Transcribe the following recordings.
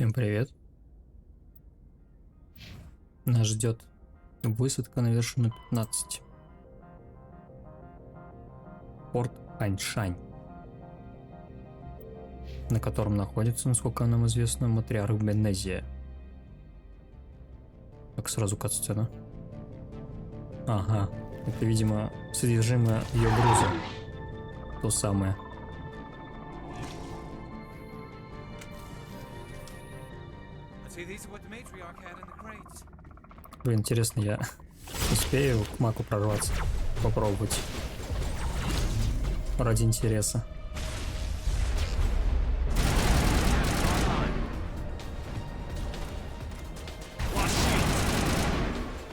Всем привет. Нас ждет высадка на вершину 15. Порт Аньшань, на котором находится, насколько нам известно, матриарх Бенезия. Так, сразу кат-сцена. Ага, это, видимо, содержимое ее груза. То самое. Блин, интересно, я успею к маку прорваться? Попробовать. Ради интереса.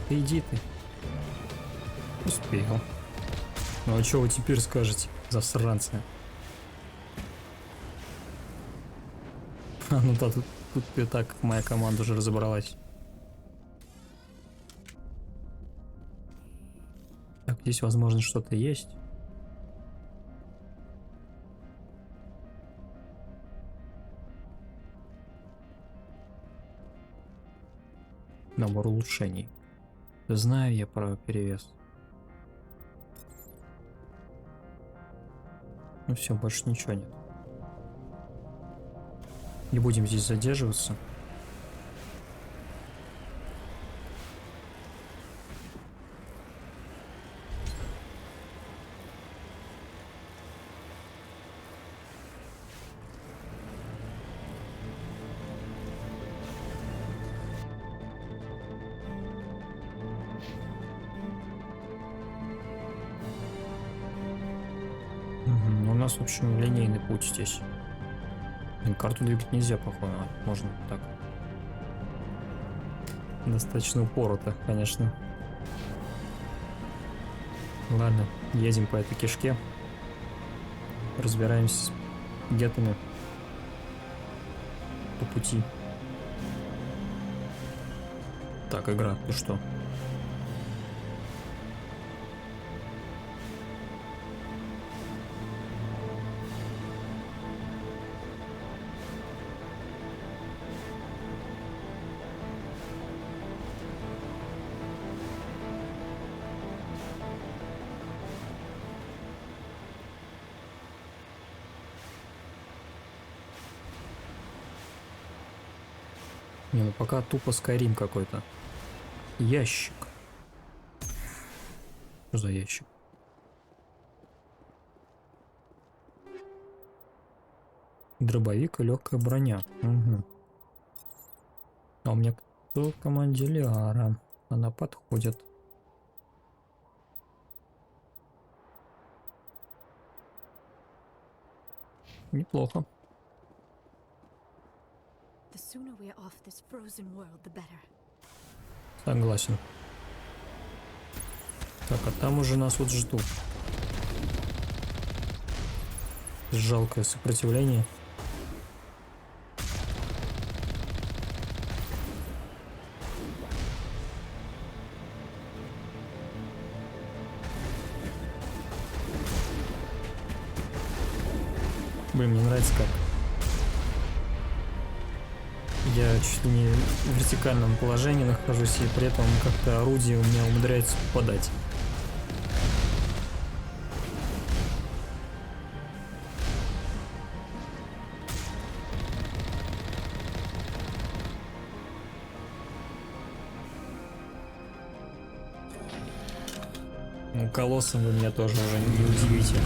Иди ты. Успел. Ну а что вы теперь скажете, засранцы? Ну да, тут и так моя команда уже разобралась. Так, здесь, возможно, что-то есть. Набор улучшений. Знаю я про перевес. Ну все, больше ничего нет. Не будем здесь задерживаться. У нас, в общем, линейный путь здесь. Карту двигать нельзя, походу. Можно так. Достаточно упорото, конечно. Ладно, едем по этой кишке. Разбираемся с гетами по пути. Так, игра, ты что? Не, ну пока тупо Skyrim какой-то. Ящик. Что за ящик? Дробовик и легкая броня. Угу. А у меня кто? Командиляра. Она подходит. Неплохо. Согласен. Так, а там уже нас вот ждут. Жалкое сопротивление. Блин, мне нравится как. Я чуть ли не в вертикальном положении нахожусь, и при этом как-то орудие у меня умудряется попадать. Ну, колоссом вы меня тоже уже не удивите.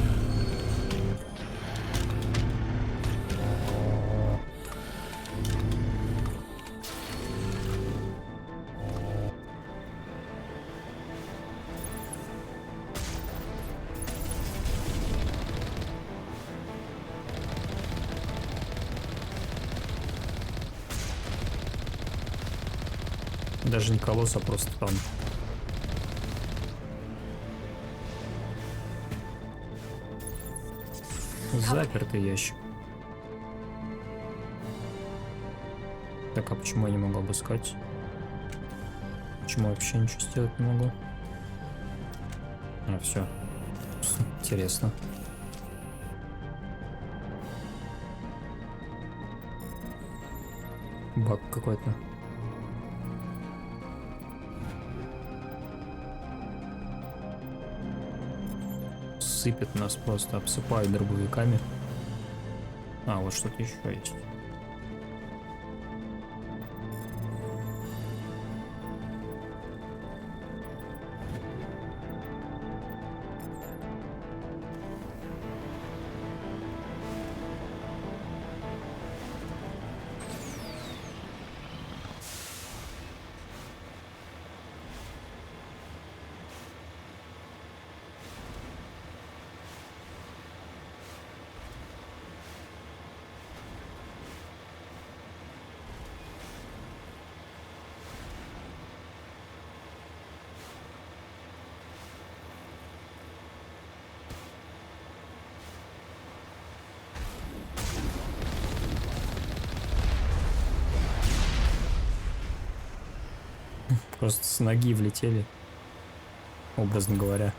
Даже не колосс, а просто там. Запертый ящик. Так, а почему я не могу обыскать? Почему я вообще ничего сделать не могу? А, все. Интересно. Баг какой-то. Сыпет нас просто, обсыпают дробовиками. А, вот что-то еще есть. Просто с ноги влетели, образно говоря.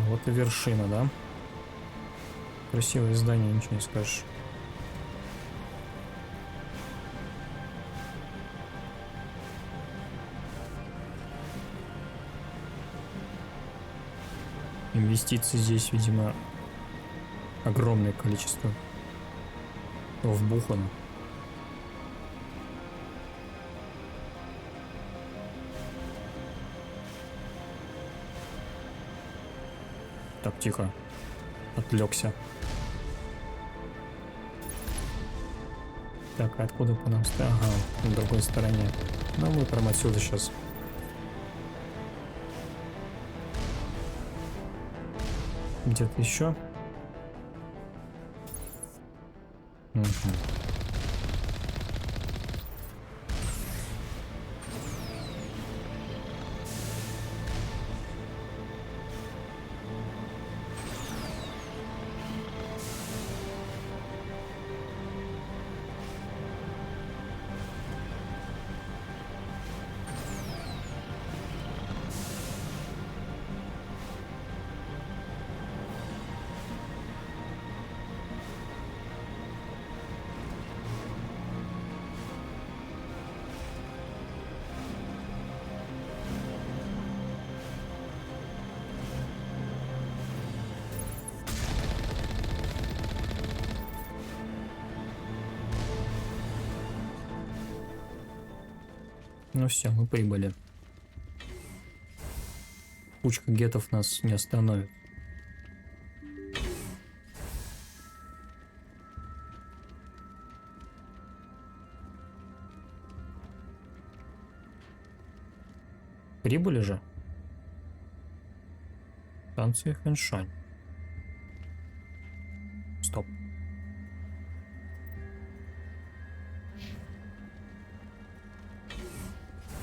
Вот и вершина, да? Красивое здание, ничего не скажешь. Инвестиций здесь, видимо, огромное количество вбухано. Так, тихо. Отвлекся. Так, а откуда по нам? Ага, на другой стороне. Ну, мы прямо отсюда сейчас. Где-то еще? Угу. Ну все, мы прибыли. Кучка гетов нас не остановит. Прибыли же? Станция Хэншань. Стоп.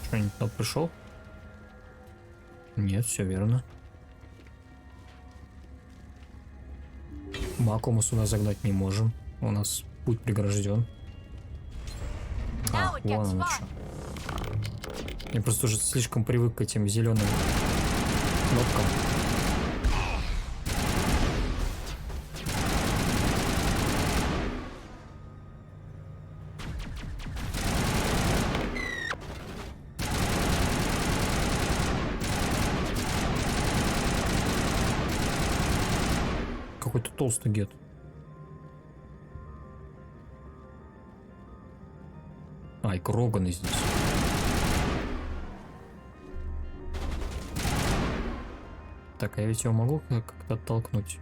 Что, не туда пришел? Нет, все верно. Маку мы сюда загнать не можем. У нас путь прегражден. А, вон оно что. Я просто уже слишком привык к этим зеленым кнопкам. Какой-то толстый гет. Ай, Кроганы здесь. Так, а я ведь его могу как-то оттолкнуть?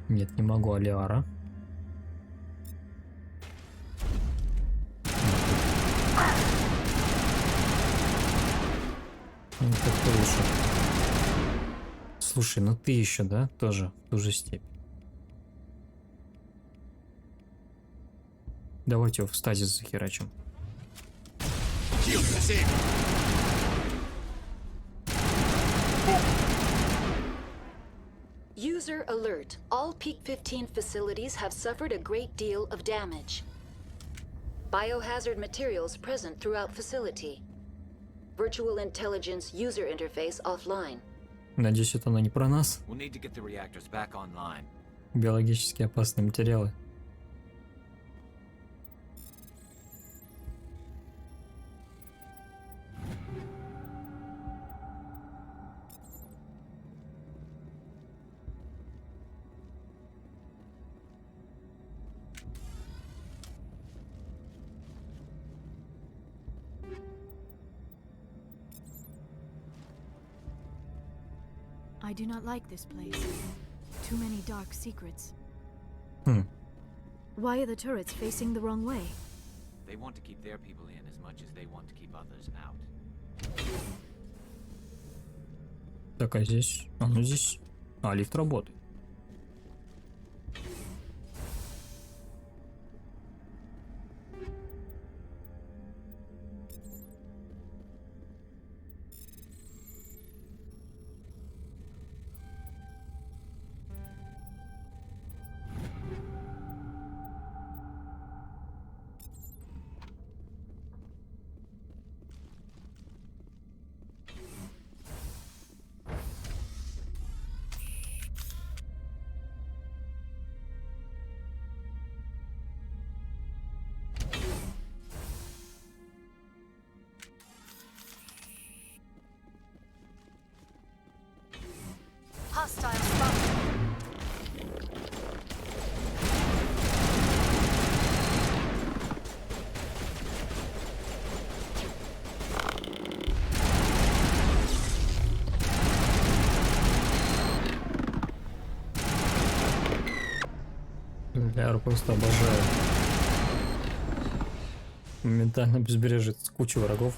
Нет, не могу. Алиара. Ну, как-то лучше. Слушай, ну ты еще, да? Тоже в ту же степь. Давайте его в стазис захерачим. User alert. All Peak 15 facilities have suffered a great deal of damage. Biohazard materials present throughout facility. Virtual intelligence user interface offline. Надеюсь, это она не про нас. We'll need to get the reactors back online. Биологически опасные материалы. I do not like this place. Too many dark secrets. Why are the turrets facing the wrong way? They want to keep their people in as much as they want to keep others out. Так, а здесь? А, ну здесь... А, лифт работает. Hostile spotted. Я просто обожаю. Моментально безбрежет кучу врагов.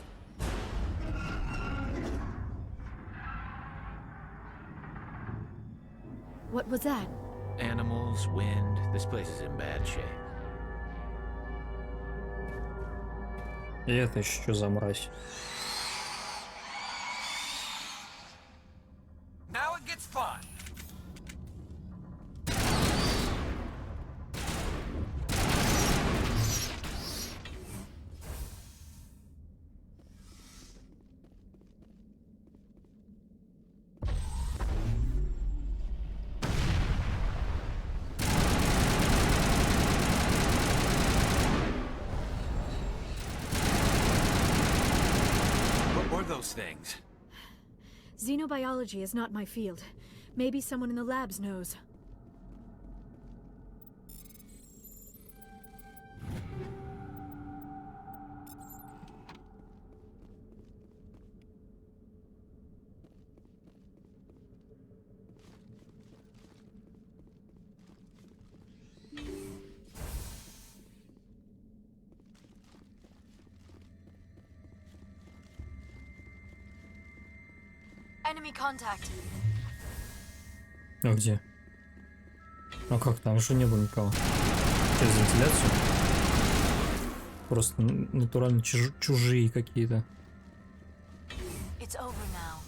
What was that? Animals, wind, this place is in bad shape. И это еще что за мразь? Now it gets fun! Those things. Xenobiology is not my field. Maybe someone in the labs knows. Enemy contact. А где? А как там? Еще не было никого. Через вентиляцию? Просто натурально чужие какие-то. It's over now.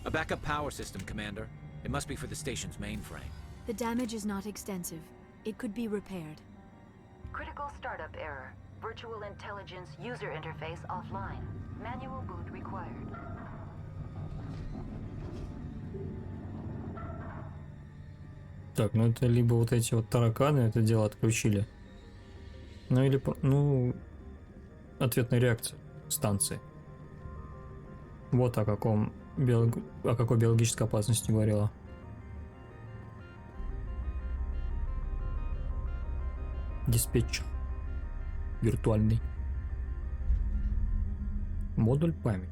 A backup power system, Commander. It must be for the station's mainframe. The damage is not extensive. It could be repaired. Critical startup error. Virtual intelligence user interface offline. Manual boot required. Так, ну это либо вот эти вот тараканы это дело отключили. Ну или, ну, ответная реакция станции. Вот о какой биологической опасности говорила. Диспетчер. Виртуальный. Модуль памяти.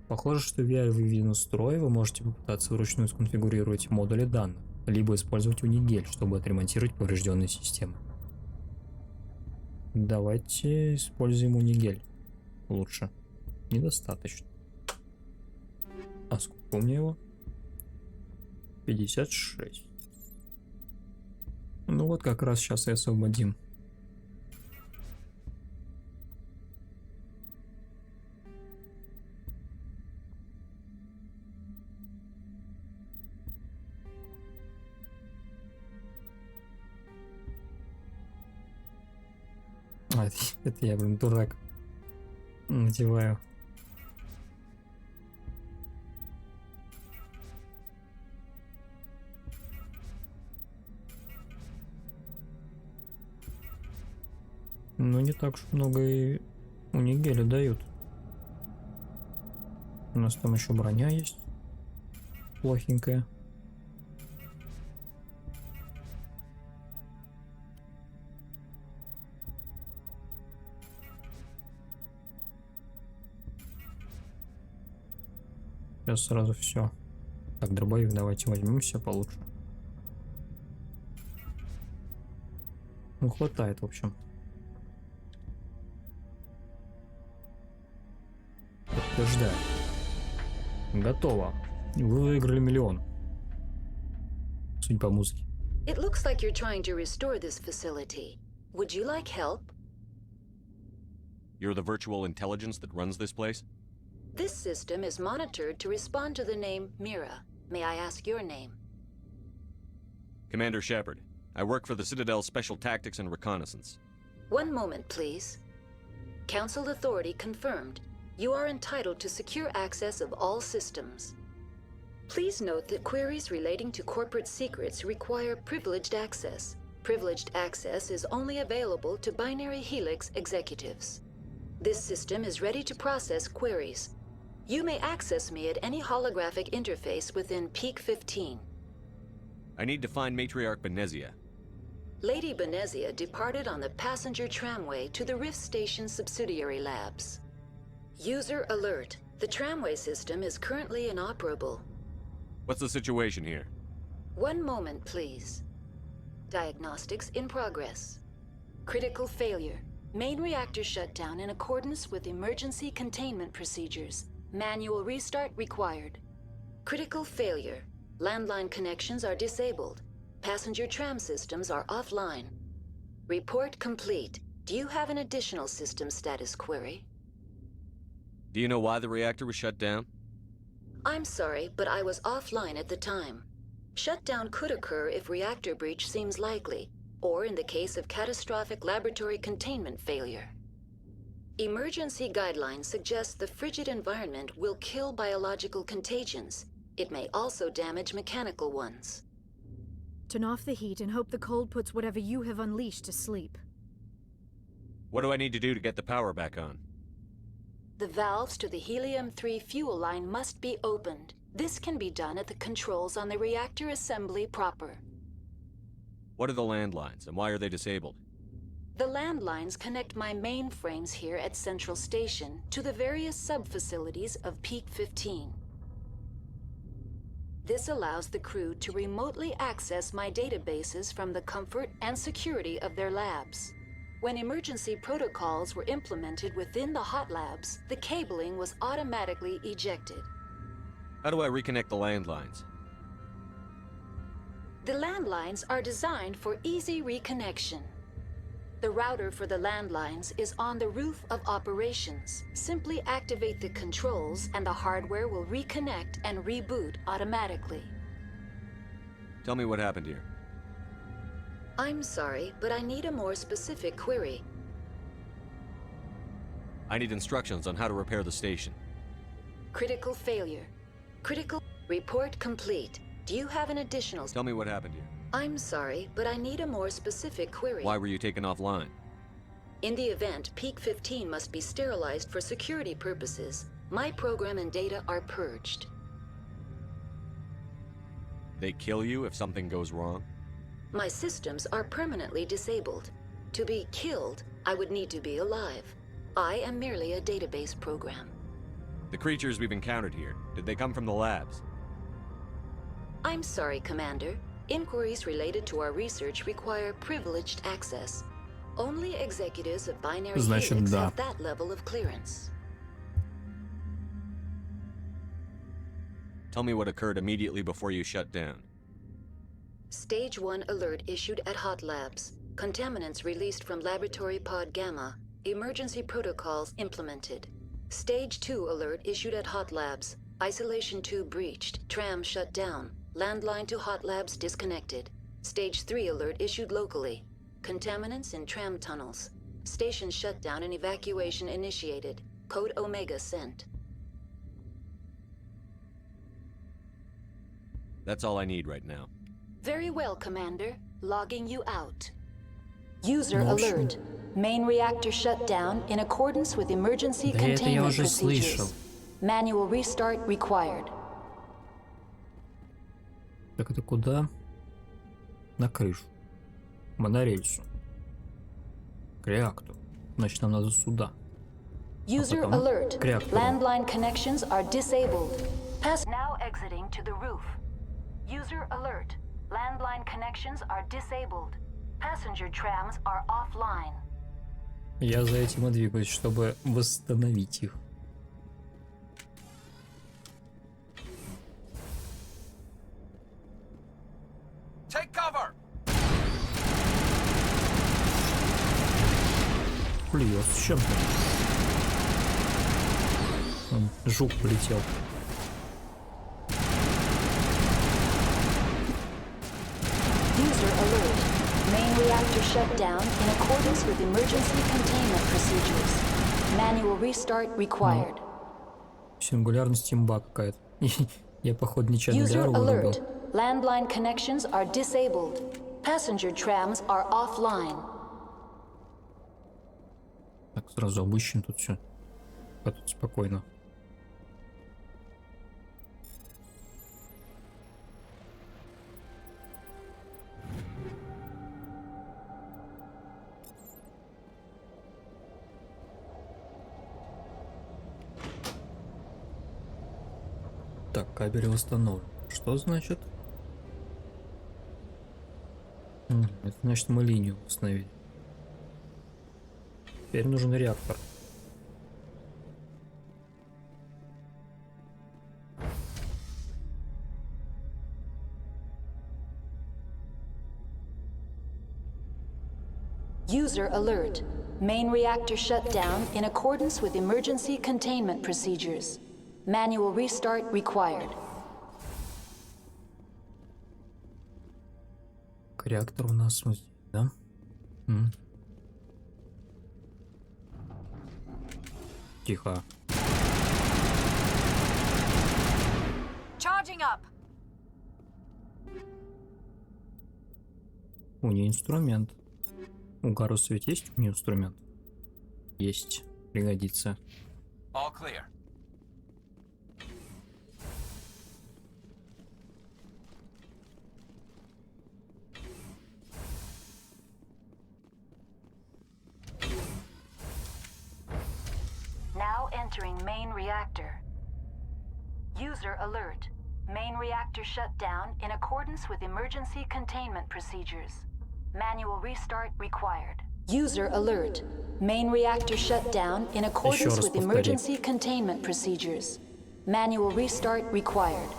Похоже, что VR выведен из строя, вы можете попытаться вручную сконфигурировать модули данных. либо использовать унигель, чтобы отремонтировать поврежденные системы. Давайте используем унигель. Лучше. Недостаточно. А сколько у меня его? 56. Ну вот как раз сейчас и освободим. Это я, блин, дурак. Надеваю. Ну, не так уж много и унигеля дают. У нас там еще броня есть. Плохенькая. Сейчас сразу все. Так, дробовик давайте возьмем все получше. Ну, хватает, в общем. Подтверждаю. Готово. Вы выиграли миллион. Судя по музыке. It looks like you're trying to restore this facility. Would you like help? You're the virtual intelligence that runs this place? This system is monitored to respond to the name Mira. May I ask your name? Commander Shepard. I work for the Citadel's Special Tactics and Reconnaissance. One moment, please. Council authority confirmed. You are entitled to secure access of all systems. Please note that queries relating to corporate secrets require privileged access. Privileged access is only available to binary helix executives. This system is ready to process queries. You may access me at any holographic interface within Peak 15. I need to find Matriarch Benezia. Lady Benezia departed on the passenger tramway to the Rift Station subsidiary labs. User alert. The tramway system is currently inoperable. What's the situation here? One moment, please. Diagnostics in progress. Critical failure. Main reactor shut down in accordance with emergency containment procedures. Manual restart required. Critical failure. Landline connections are disabled. Passenger tram systems are offline. Report complete. Do you have an additional system status query? Do you know why the reactor was shut down? I'm sorry, but I was offline at the time. Shutdown could occur if reactor breach seems likely, or in the case of catastrophic laboratory containment failure. Emergency guidelines suggest the frigid environment will kill biological contagions. It may also damage mechanical ones. Turn off the heat and hope the cold puts whatever you have unleashed to sleep. What do I need to do to get the power back on? The valves to the helium-3 fuel line must be opened. This can be done at the controls on the reactor assembly proper. What are the landlines, and why are they disabled? The landlines connect my mainframes here at Central Station to the various sub-facilities of Peak 15. This allows the crew to remotely access my databases from the comfort and security of their labs. When emergency protocols were implemented within the hot labs, the cabling was automatically ejected. How do I reconnect the landlines? The landlines are designed for easy reconnection. The router for the landlines is on the roof of operations. Simply activate the controls and the hardware will reconnect and reboot automatically. Tell me what happened here. I'm sorry, but I need a more specific query. I need instructions on how to repair the station. Critical failure. Critical report complete. Do you have an additional? Tell me what happened here. I'm sorry, but I need a more specific query. Why were you taken offline? In the event, Peak 15 must be sterilized for security purposes. My program and data are purged. They kill you if something goes wrong? My systems are permanently disabled. To be killed, I would need to be alive. I am merely a database program. The creatures we've encountered here, did they come from the labs? I'm sorry, Commander. Inquiries related to our research require privileged access. Only executives of binary Значит, helix да. have that level of clearance. Tell me what occurred immediately before you shut down. Stage 1 alert issued at Hot Labs. Contaminants released from Laboratory Pod Gamma. Emergency protocols implemented. Stage 2 alert issued at Hot Labs. Isolation tube breached. Tram shut down. Landline to Hot Labs disconnected. Stage 3 alert issued locally. Contaminants in tram tunnels. Station shutdown and evacuation initiated. Code Omega sent. That's all I need right now. Very well, Commander. Logging you out. User Ну, в общем- alert. Main reactor shut down in accordance with emergency Да это я containment уже procedures. слышал. Manual restart required. Так это куда? На крышу. Монорельсу. К реактору. Значит, нам надо сюда. User потом alert. к реактору. Landline connections are disabled. Pass now exiting to the roof. User alert. Landline connections are disabled. Passenger trams are offline. Я за этим и двигаюсь, чтобы восстановить их. Take cover! Плюет с чем-то. Жук полетел. User alert. Main reactor shut down in accordance with emergency containment procedures. Manual restart required. Сингулярность имба какая-то. Я, походу, нечаянно User дорогу вырубил. alert. Landline connections are disabled. Passenger trams are offline. Так, сразу обыщем тут все. А тут спокойно. Так, кабель восстановлен. Что значит? Это значит, мы линию установили. Теперь нужен реактор. User alert. Main reactor shut down in accordance with emergency containment procedures. Manual restart required. Реактор у нас вот здесь, да? Тихо. Charging up. У нее инструмент. У Гаруса ведь есть у нее инструмент? Есть. Пригодится. All clear. Now entering main reactor. User alert. Main reactor shut down in accordance with emergency containment procedures. Manual restart required. User alert. Main reactor shut down in accordance раз with повтори. emergency containment procedures. Manual restart required.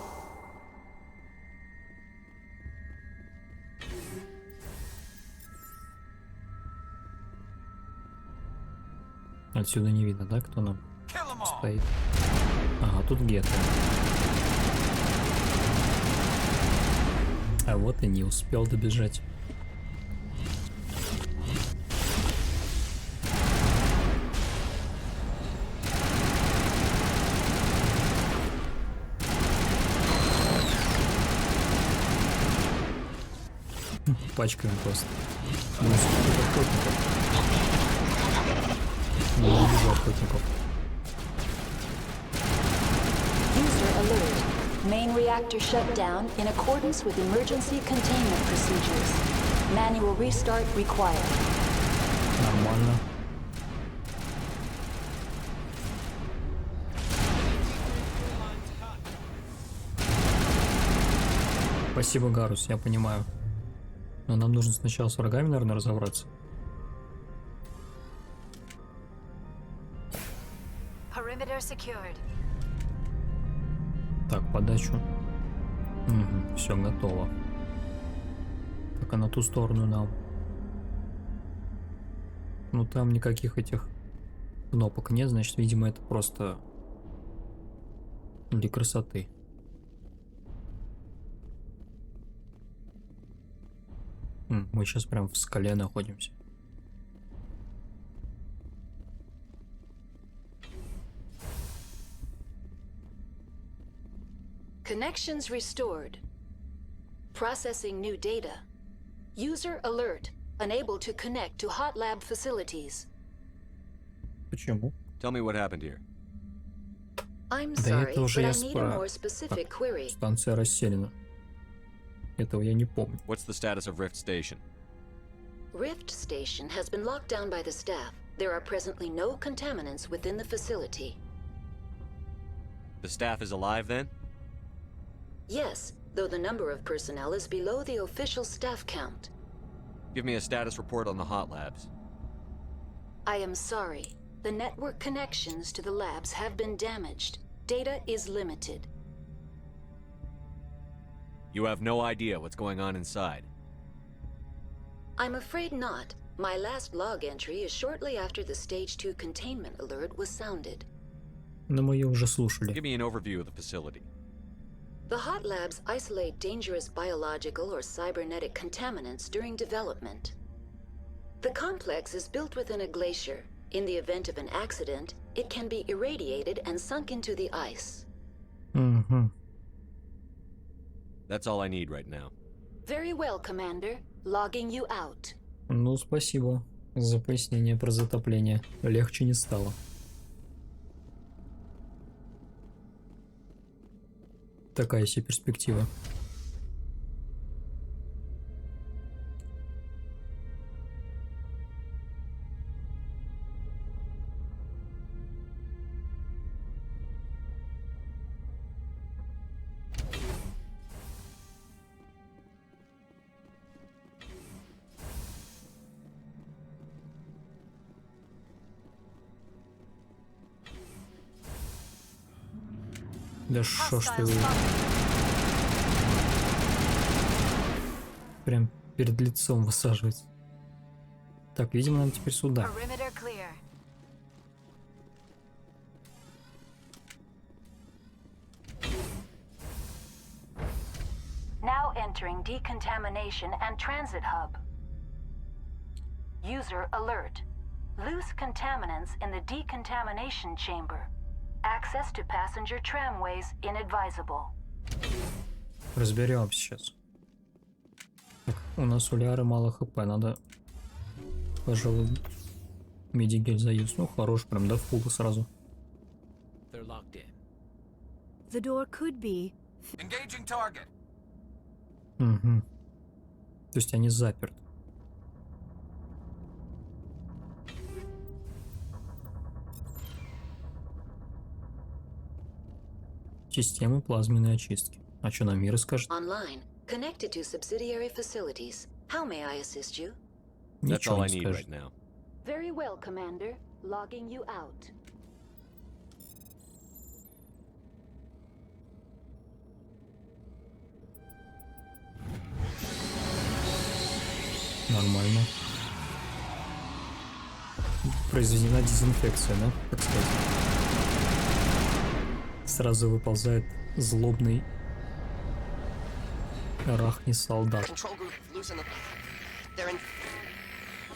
Отсюда не видно, да, кто нам Kill 'em all! стоит? Ага, тут гетто. А вот и не успел добежать. Пачками просто. Ну, сколько охотников. Не вижу охотников. User alert. Main reactor shut down in accordance with emergency containment procedures. Manual restart required. Нормально. Спасибо, Гарус, я понимаю. Но нам нужно сначала с врагами, наверное, разобраться. Perimeter secured. Так, подачу. Угу, все готово. Так, а на ту сторону нам. Ну там никаких этих кнопок нет, значит, видимо, это просто для красоты. Мы сейчас прям в скале находимся. Connections restored. Processing new data. User alert. Unable to connect to hot lab facilities. Почему? Tell me what happened here. I'm Да sorry, это уже but я I need a спра... more specific Так, query. станция расселена. Этого я не помню. What's the status of Rift Station? Rift Station has been locked down by the staff. There are presently no contaminants within the facility. The staff is alive then? Yes, though the number of personnel is below the official staff count. Give me a status report on the hot labs. I am sorry. The network connections to the labs have been damaged. Data is limited. You have no idea what's going on inside. I'm afraid not. My last log entry is shortly after the Stage 2 containment alert was sounded. Но мы ее уже слушали. Give me an overview of the facility. The hot labs isolate dangerous biological or cybernetic contaminants during development. The complex is built within a glacier. In the event of an accident, it can be irradiated and sunk into the ice. Угу. That's all I need right now. Very well, Commander. Logging you out. Ну, спасибо за пояснение про затопление. Легче не стало. Такая себе перспектива. Да шо ж ты... Прям перед лицом высаживается. Так, видимо, нам теперь сюда. Perimeter clear. Now entering decontamination and transit hub. User alert. Loose contaminants in the decontamination chamber. Access to passenger tramways inadvisable. Разберемся сейчас. Так, у нас у Ляры мало хп, надо, пожалуй, медигель заюз. Ну, хорош, прям до фула сразу. They're locked in. The door could be. Engaging target. Угу. То есть они заперты. Системы плазменной очистки. А что нам Мира скажет? Online. Connected to subsidiary facilities. How may I assist you? That's all Ничего I не need скажет. right now. Very well, Commander. Logging you out. Нормально. Произведена дезинфекция, да? Так сказать. Сразу выползает злобный арахни-солдат. Control group losing the... They're in...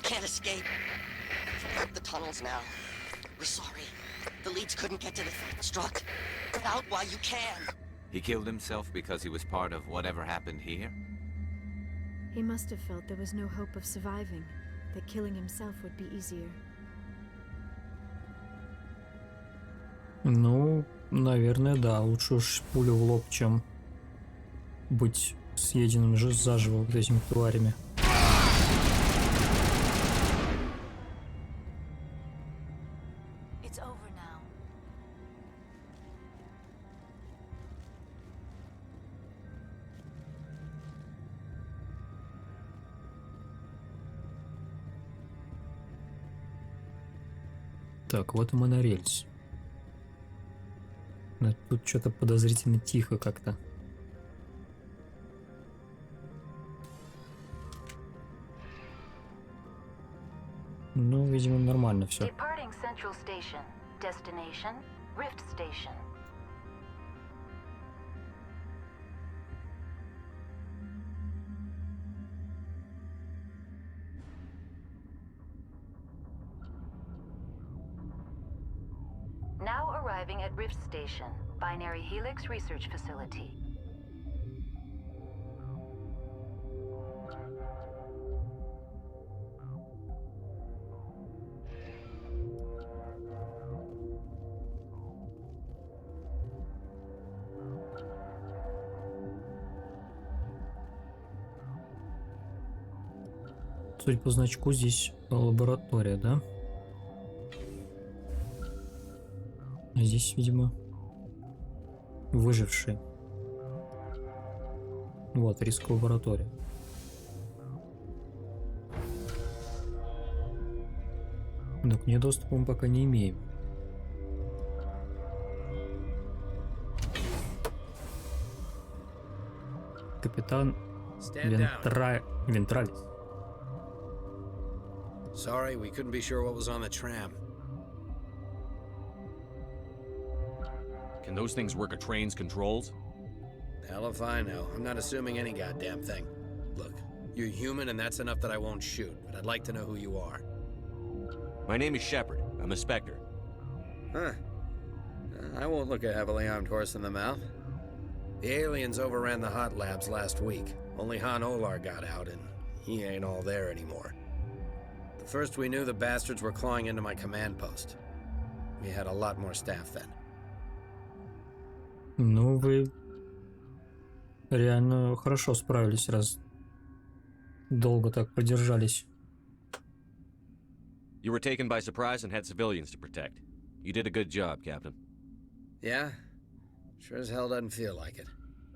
Can't escape. The tunnels now. We're sorry. The leads couldn't get to the... Struck. Get out while you can. He killed himself because he was part of whatever happened here? He must have felt there was no hope of surviving, that killing himself would be easier. Ну, наверное, да. Лучше уж пулю в лоб, чем быть съеденным же заживо вот этими тварями. It's over now. Так, вот и монорельс. Но тут что-то подозрительно тихо как-то. Ну, видимо, нормально все. Departing Central Station. Destination, Rift Station. Now arriving at Rift Station, Binary Helix Research Facility. Судя по значку, здесь лаборатория, да? А здесь, видимо, выжившие. Вот, риск лаборатория. Но к ней доступа мы пока не имеем. Капитан Вентралис. Sorry, we couldn't be sure what was on the tram. Can those things work a train's controls? Hell if I know. I'm not assuming any goddamn thing. Look, you're human and that's enough that I won't shoot, but I'd like to know who you are. My name is Shepard. I'm a Spectre. Huh. I won't look a heavily armed horse in the mouth. The aliens overran the hot labs last week. Only Han Olar got out, and he ain't all there anymore. The first we knew, the bastards were clawing into my command post. We had a lot more staff then. Ну, вы реально хорошо справились, раз долго так продержались. You were taken by surprise and had civilians to protect. You did a good job, Captain. Yeah? Sure as hell doesn't feel like it.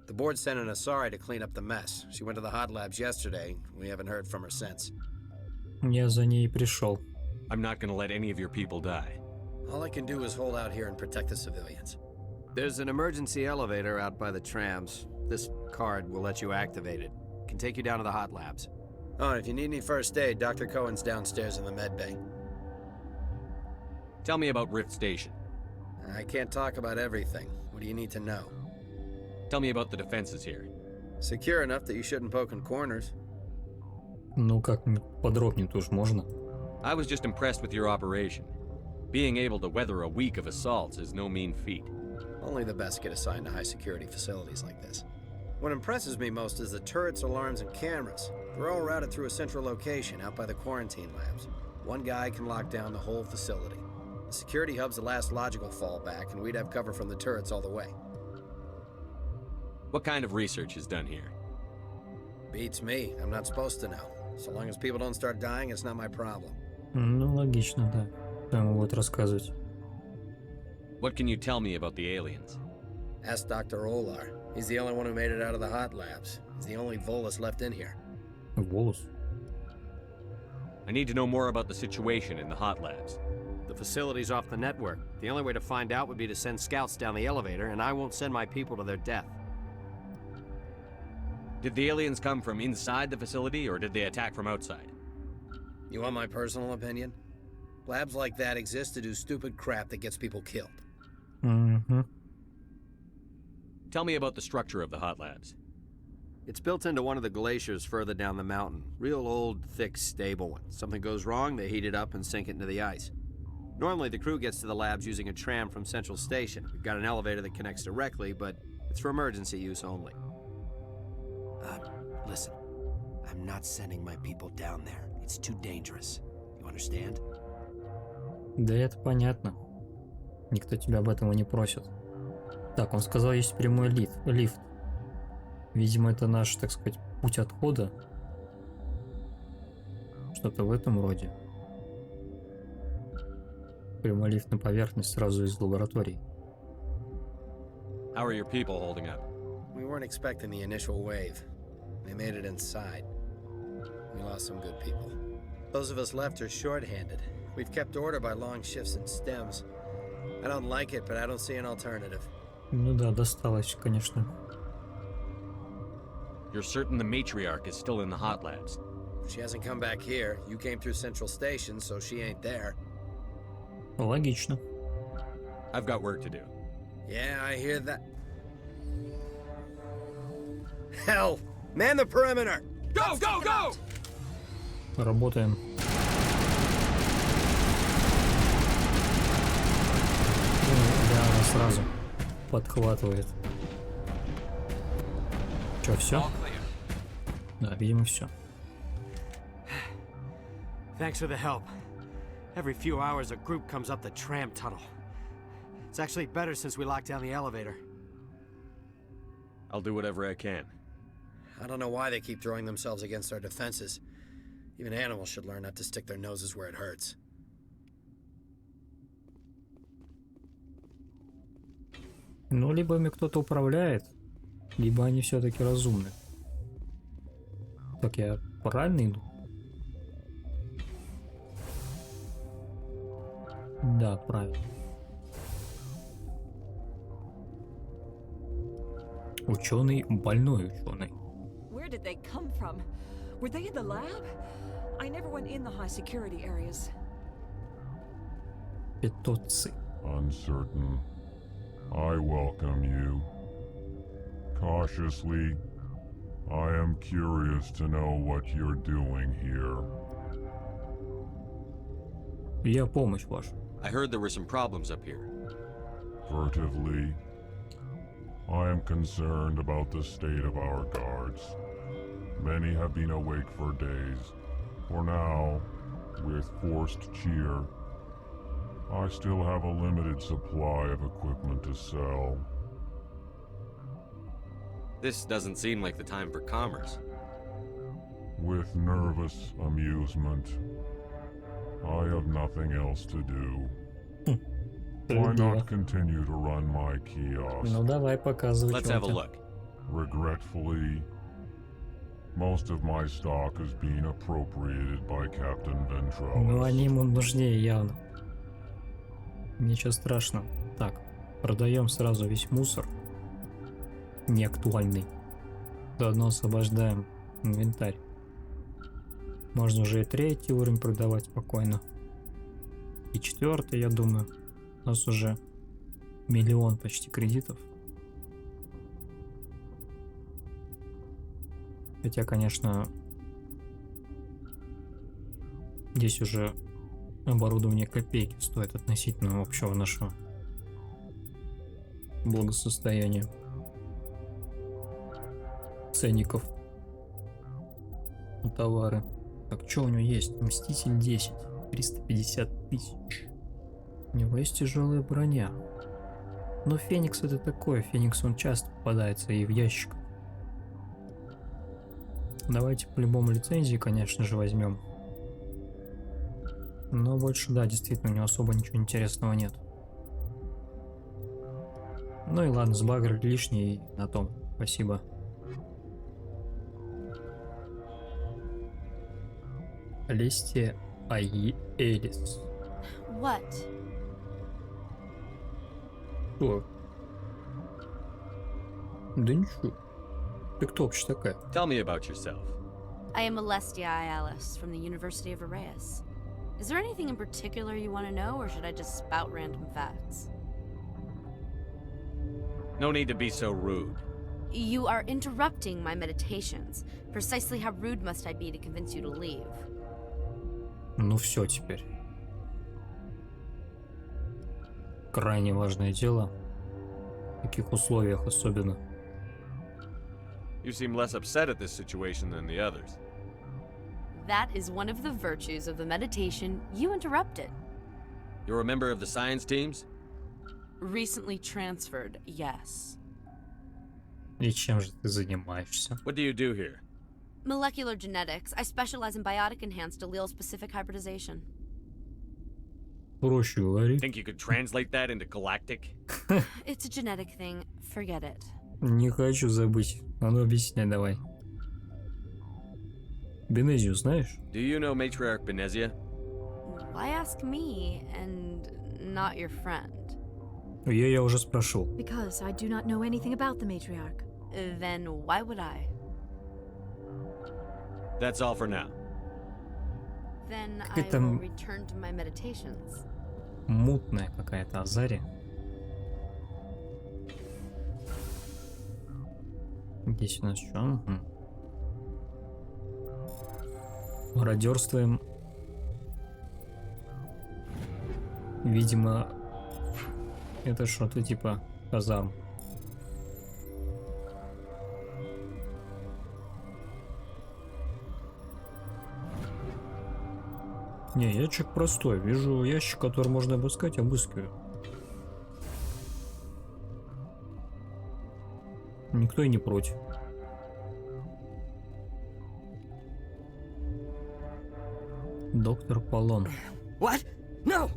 The board sent an Asari to clean up the mess. She went to the hot labs yesterday. We haven't heard from her since. Я за ней пришел. I'm not gonna let any of your people die. All I can do is hold out here and protect the civilians. There's an emergency elevator out by the trams. This card will let you activate it. Can take you down to the hot labs. Oh, and if you need any first aid, Dr. Cohen's downstairs in the med bay. Tell me about Rift Station. I can't talk about everything. What do you need to know? Tell me about the defenses here. Secure enough that you shouldn't poke in corners. Ну, как-нибудь подробнее тоже можно. I was just impressed with your operation. Being able to weather a week of assaults is no mean feat. Only the best get assigned to high-security facilities like this. What impresses me most is the turrets, alarms, and cameras. They're all routed through a central location out by the quarantine labs. One guy can lock down the whole facility. The security hub's the last logical fallback, and we'd have cover from the turrets all the way. What kind of research is done here? Beats me. I'm not supposed to know. So long as people don't start dying, it's not my problem. Ну, логично, да. Прямо вот рассказывать. What can you tell me about the aliens? Ask Dr. Olar. He's the only one who made it out of the hot labs. He's the only Volus left in here. Волос. I need to know more about the situation in the hot labs. The facility's off the network. The only way to find out would be to send scouts down the elevator, and I won't send my people to their death. Did the aliens come from inside the facility, or did they attack from outside? You want my personal opinion? Labs like that exist to do stupid crap that gets people killed. Mm-hmm. Tell me about the structure of the hot labs. It's built into one of the glaciers further down the mountain. Real old, thick, stable one. Something goes wrong, they heat it up and sink it into the ice. Normally, the crew gets to the labs using a tram from Central Station. We've got an elevator that connects directly, but it's for emergency use only. Listen. I'm not sending my people down there. It's too dangerous. You understand? Да это понятно. Никто тебя об этом и не просит. Так, он сказал, есть прямой лифт. Видимо, это наш, так сказать, путь отхода. Что-то в этом роде. Прямой лифт на поверхность сразу из лаборатории. How are your people holding up? We weren't expecting the initial wave. They made it inside. We lost some good people. Those of us left are short-handed. We've kept order by long shifts and stems. I don't like it, but I don't see an alternative. Ну да, досталось, конечно. You're certain the matriarch is still in the hot labs? She hasn't come back here. You came through Central Station, so she ain't there. Логично. I've got work to do. Yeah, I hear that. Hell! Man the perimeter! Go, go, go! Работаем. Да, она сразу подхватывает. Че, все? Да, видимо, все. Thanks for the help. Every few hours, a group comes up the tram tunnel. It's actually better since we locked down the elevator. I'll do whatever I can. I don't know why they keep throwing themselves against our defenses. Even animals should learn not to stick their noses where it hurts. Ну, либо ими кто-то управляет, либо они все-таки разумны. Так, я правильно иду? Да, правильно. Ученый, больной ученый. Where did they come from? Were they in the lab? I never went in the high security areas. Питоцы. Uncertain. I welcome you. Cautiously, I am curious to know what you're doing here. Я помощь ваша. I heard there were some problems up here. Furtively, I am concerned about the state of our guards. Many have been awake for days. For now, with forced cheer, I still have a limited supply of equipment to sell. This doesn't seem like the time for commerce. With nervous amusement, I have nothing else to do. Why not continue to run my kiosk? Ну давай, показывай. Let's have a look. Regretfully, most of my stock is being appropriated by Captain Ventrell. Ну они ему нужнее явно. Ничего страшного. Так, продаем сразу весь мусор. Неактуальный. Заодно освобождаем инвентарь. Можно уже и 3-й уровень продавать спокойно. И 4-й, я думаю. У нас уже 1 миллион почти кредитов. Хотя, конечно, здесь уже оборудование копейки стоит относительно общего нашего благосостояния. Ценников на товары. Так, что у него есть? Мститель 10. 350 тысяч. У него есть тяжелая броня. Но Феникс это такое. Феникс он часто попадается и в ящик. Давайте по-любому лицензии, конечно же, возьмем. Но больше, да, действительно, у него особо ничего интересного нет. Ну и ладно, сбагрили лишний на том. Спасибо. Лесте Элис. What? Что? Да ничего. Ты кто вообще такая? Tell me about yourself. I am Alestia Alice from the University of Arrayas. Is there anything in particular you want to know, or should I just spout random facts? No need to be so rude. You are interrupting my meditations. Precisely how rude must I be to convince you to leave? Ну все теперь. Крайне важное дело. В таких условиях особенно. You seem less upset at this situation than the others. That is one of the virtues of the meditation you interrupted. You're a member of the science teams? Recently transferred, yes. И чем же ты занимаешься? What do you do here? Molecular genetics. I specialize in biotic-enhanced allele-specific hybridization. Проще говори. Think you could translate that into galactic? It's a genetic thing. Forget it. Не хочу забыть. А ну объясняй давай. Бенезию знаешь? Do you know Matriarch Benezia? Why ask me and not your friend? Ее я уже спрошу. Because I do not know anything about the matriarch. Then why would I? That's all for now. Then I Какая-то will return to my meditations. мутная какая-то Азария. Здесь у нас что? Мародерствуем. Видимо, это что-то типа казарм. Не, ящик простой. Вижу ящик, который можно обыскать, обыскиваю. Никто и не против. Доктор Полон. What? No!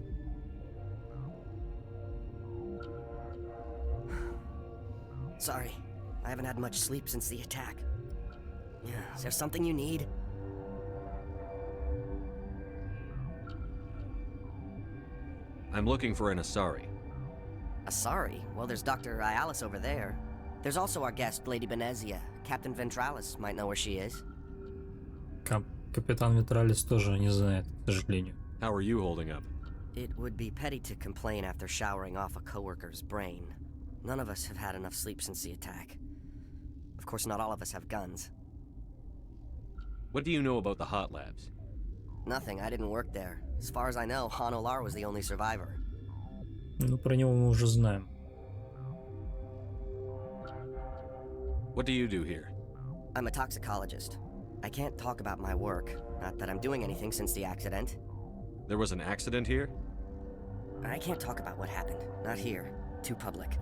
Sorry, I haven't had much sleep since the attack. Yeah, is there something you need? I'm looking for an Asari. Asari? Well, there's Dr. Ialis over there. There's also our guest, Lady Benezia. Captain Ventralis might know where she is. Капитан Витралис тоже не знает, к сожалению. How are you holding up? It would be petty to complain after showering off a coworker's brain. None of us have had enough sleep since the attack. Of course, not all of us have guns. What do you know about the hot labs? Nothing, I didn't work there. As far as I know, Han Olar was the only survivor. Ну, про него мы уже знаем. What do you do here? I'm a toxicologist. I can't talk about my work. Not that I'm doing anything since the accident. There was an accident here? I can't talk about what happened. Not here. Too public.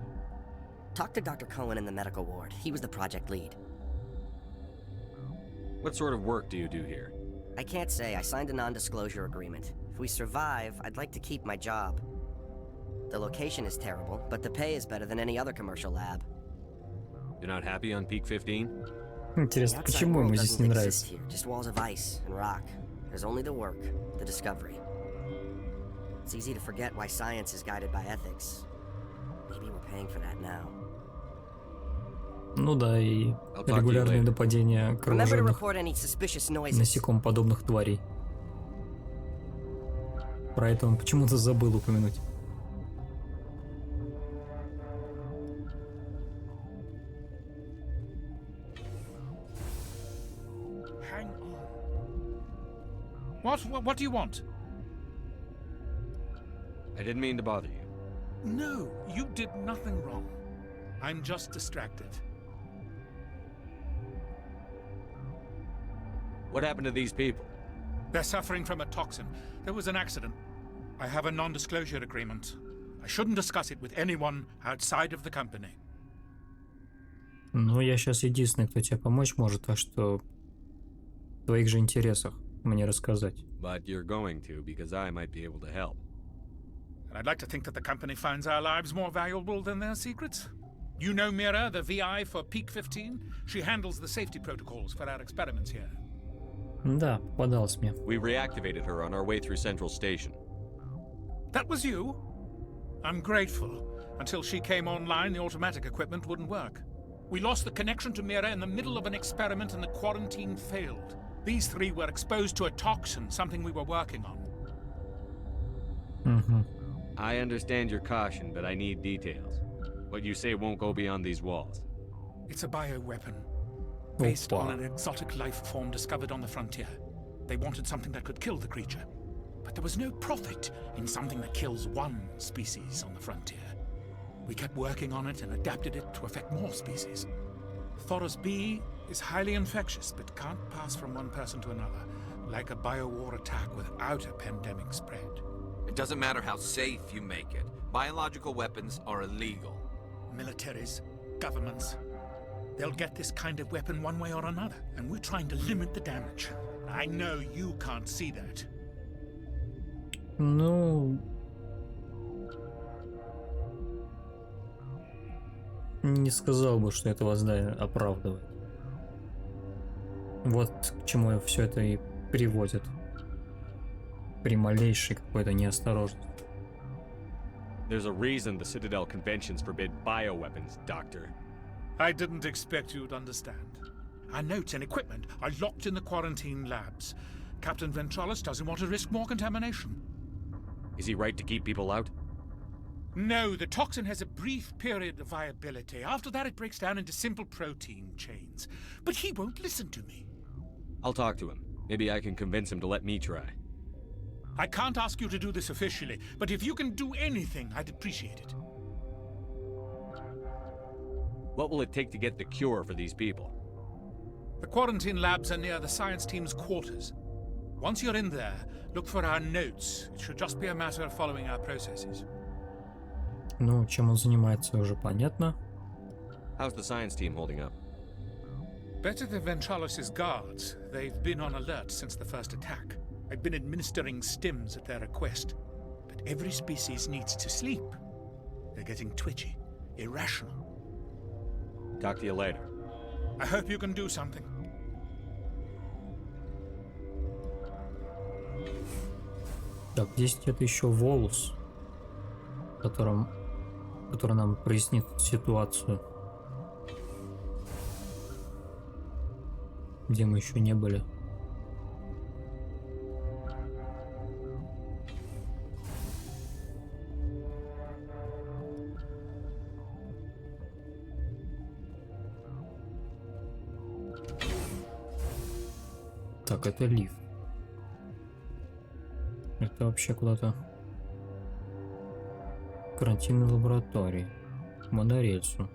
Talk to Dr. Cohen in the medical ward. He was the project lead. What sort of work do you do here? I can't say. I signed a non-disclosure agreement. If we survive, I'd like to keep my job. The location is terrible, but the pay is better than any other commercial lab. You're not happy on Peak 15? Интересно, почему ему здесь не нравится? Just walls of ice and rock. There's only the work, the discovery. It's easy to forget why science is guided by ethics. Maybe we're paying for that now. Ну да, и регулярные нападения кровожадных насекомоподобных тварей. Про это он почему-то забыл упомянуть. Hang on. What do you want? I didn't mean to bother you. No, you did nothing wrong. I'm just distracted. What happened to these people? They're suffering from a toxin. There was an accident. I have a non-disclosure agreement. I shouldn't discuss it with anyone outside of the company. Ну, я сейчас единственный, кто тебе помочь может, так что в твоих же интересах мне рассказать. But you're going to, because I might be able to help. And I'd like to think that the company finds our lives more valuable than their secrets. You know Mira, the VI for Peak 15? She handles the safety protocols for our experiments here. Да, попадалось мне. We reactivated her on our way through Central Station. That was you? I'm grateful. Until she came online, the automatic equipment wouldn't work. We lost the connection to Mira in the middle of an experiment and the quarantine failed. These three were exposed to a toxin, something we were working on. I understand your caution, but I need details. What you say won't go beyond these walls. It's a bioweapon. Based on an exotic life form discovered on the frontier. They wanted something that could kill the creature. But there was no profit in something that kills one species on the frontier. We kept working on it and adapted it to affect more species. Thoros B is highly infectious, but can't pass from one person to another, like a biowar attack without a pandemic spread. It doesn't matter how safe you make it. Biological weapons are illegal. Militaries, governments, they'll get this kind of weapon one way or another, and we're trying to limit the damage. I know you can't see that. Ну... Не сказал бы, что это вас, да, оправдывает. Вот к чему все это и приводит. при малейшей какой-то неосторожности. There's a reason the Citadel conventions forbid bioweapons, Doctor. I didn't expect you'd understand. Our notes and equipment are locked in the quarantine labs. Captain Ventralis doesn't want to risk more contamination. Is he right to keep people out? No, the toxin has a brief period of viability. After that, it breaks down into simple protein chains. But he won't listen to me. I'll talk to him. Maybe I can convince him to let me try. I can't ask you to do this officially, but if you can do anything, I'd appreciate it. What will it take to get the cure for these people? The quarantine labs are near the science team's quarters. Once you're in there, look for our notes. It should just be a matter of following our processes. Ну, чем он занимается, уже понятно. How's the science team holding up? Better than Ventralis' guards. They've been on alert since the first attack. I've been administering stims at their request. But every species needs to sleep. They're getting twitchy, irrational. Talk to you later. I hope you can do something. Так, здесь где-то еще волос, который нам прояснит ситуацию. Где мы еще не были. Так, это лифт. Это вообще куда-то. Карантинной лаборатории. Монорельсу.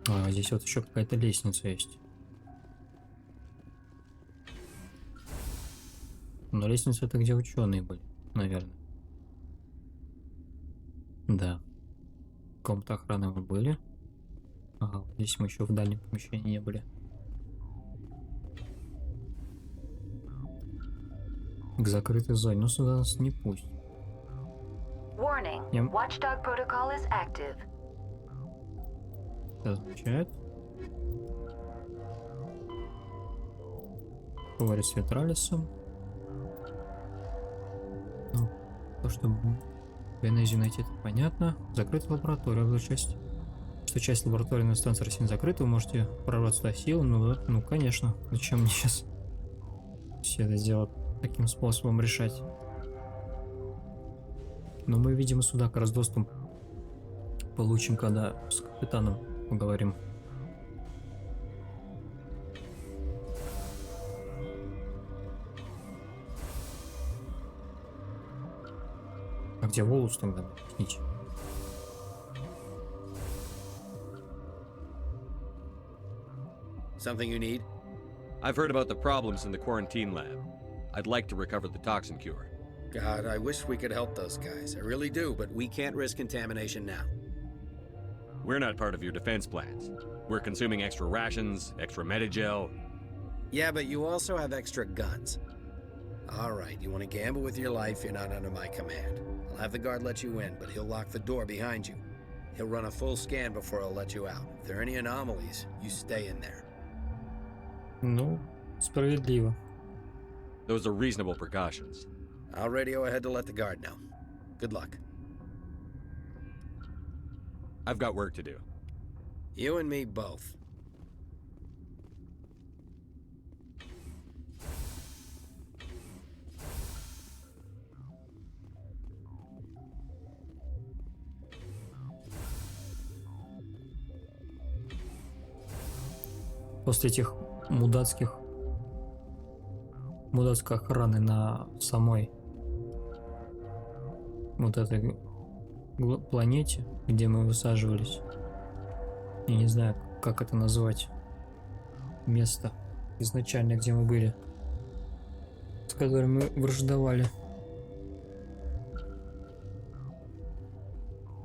А, здесь вот еще какая-то лестница есть. Но лестница это где ученые были, наверное. Да. В комнате охраны мы были. Ага, здесь мы еще в дальнем помещении не были. К закрытой зоне. Ну сюда нас не пустят. Warning. Watchdog protocol is active. Это означает. Говорит с Вентралисом. Ну, то, что Венезию найти, это понятно. Закрытая лаборатория, что часть лаборатории на станции России закрыта, вы можете прорваться туда силой, ну, конечно. Зачем мне сейчас все это дело таким способом решать? Но мы, видимо, сюда как раз доступ получим, когда с капитаном поговорим. А где волос тогда? Объясните. Something you need? I've heard about the problems in the quarantine lab. I'd like to recover the toxin cure. God, I wish we could help those guys. I really do, but we can't risk contamination now. We're not part of your defense plans. We're consuming extra rations, extra Medigel. Yeah, but you also have extra guns. All right, you want to gamble with your life, you're not under my command. I'll have the guard let you in, but he'll lock the door behind you. He'll run a full scan before he'll let you out. If there are any anomalies, you stay in there. Ну, справедливо. Those are reasonable precautions. I'll radio ahead to let the guard know. Good luck. I've got work to do. You and me both. После этих мудацкой охраны на самой вот этой планете, где мы высаживались. Я не знаю, как это назвать. Место изначально, где мы были, с которым мы враждовали.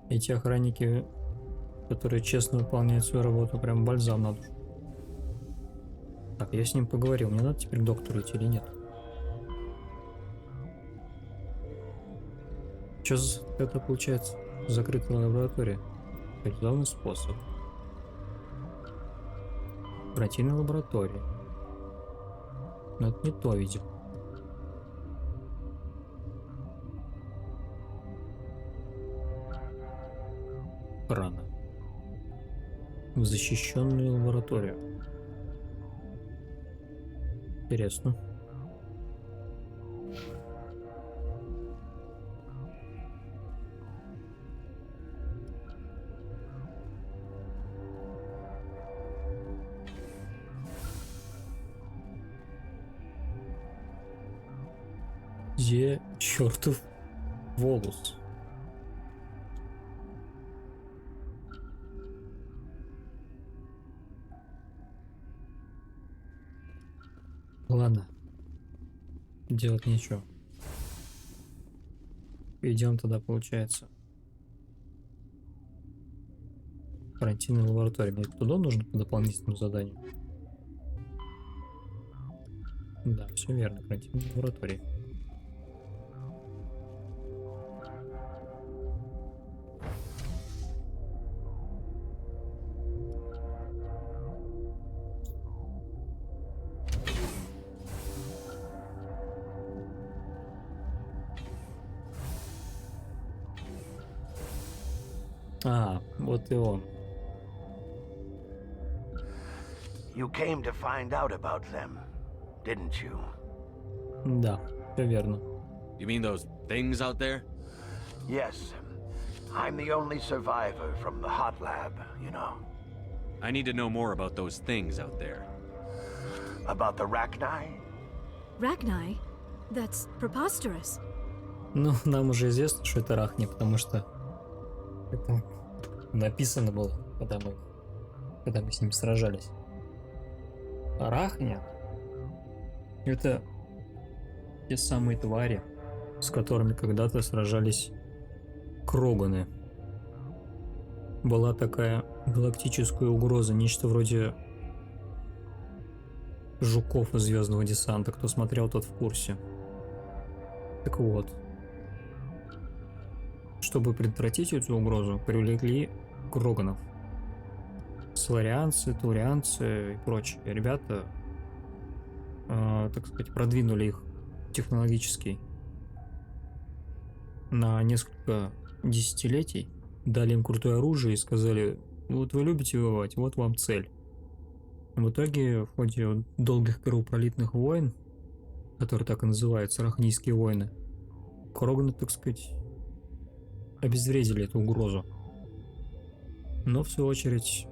Эти охранники, которые честно выполняют свою работу, прям бальзам на душу. Так, я с ним поговорил. Мне надо теперь к доктору идти или нет? Что за это получается? Закрытая лаборатория. Цивилизованный способ. Оперативная лаборатория. Но это не то, видимо. Охрана. В защищенную лабораторию. Интересно. Где чертов волос? Ладно. Делать нечего. Идем тогда, получается. Карантинная лаборатория. Мне туда нужно по дополнительному заданию. Да, все верно. Карантинная лаборатория. А, вот и он. You came to find out about them, didn't you? Да, все верно. You mean those things out there? Yes. I'm the only survivor from the hot lab, you know. I need to know more about those things out there. About the Rachni? Rachni? That's preposterous. Ну, нам уже известно, что это Рахни, потому что это написано было, когда мы с ним сражались. Рахни — это те самые твари, с которыми когда-то сражались Кроганы. Была такая галактическая угроза, нечто вроде жуков из Звездного десанта. Кто смотрел, тот в курсе. Так вот, чтобы предотвратить эту угрозу, привлекли Кроганов. Соларианцы, турианцы и прочие ребята, так сказать, продвинули их технологически на несколько десятилетий, дали им крутое оружие и сказали: вот вы любите воевать, вот вам цель. В итоге, в ходе долгих кровопролитных войн, которые так и называются, Рахнийские войны, Кроганы, так сказать, обезвредили эту угрозу. Но в свою очередь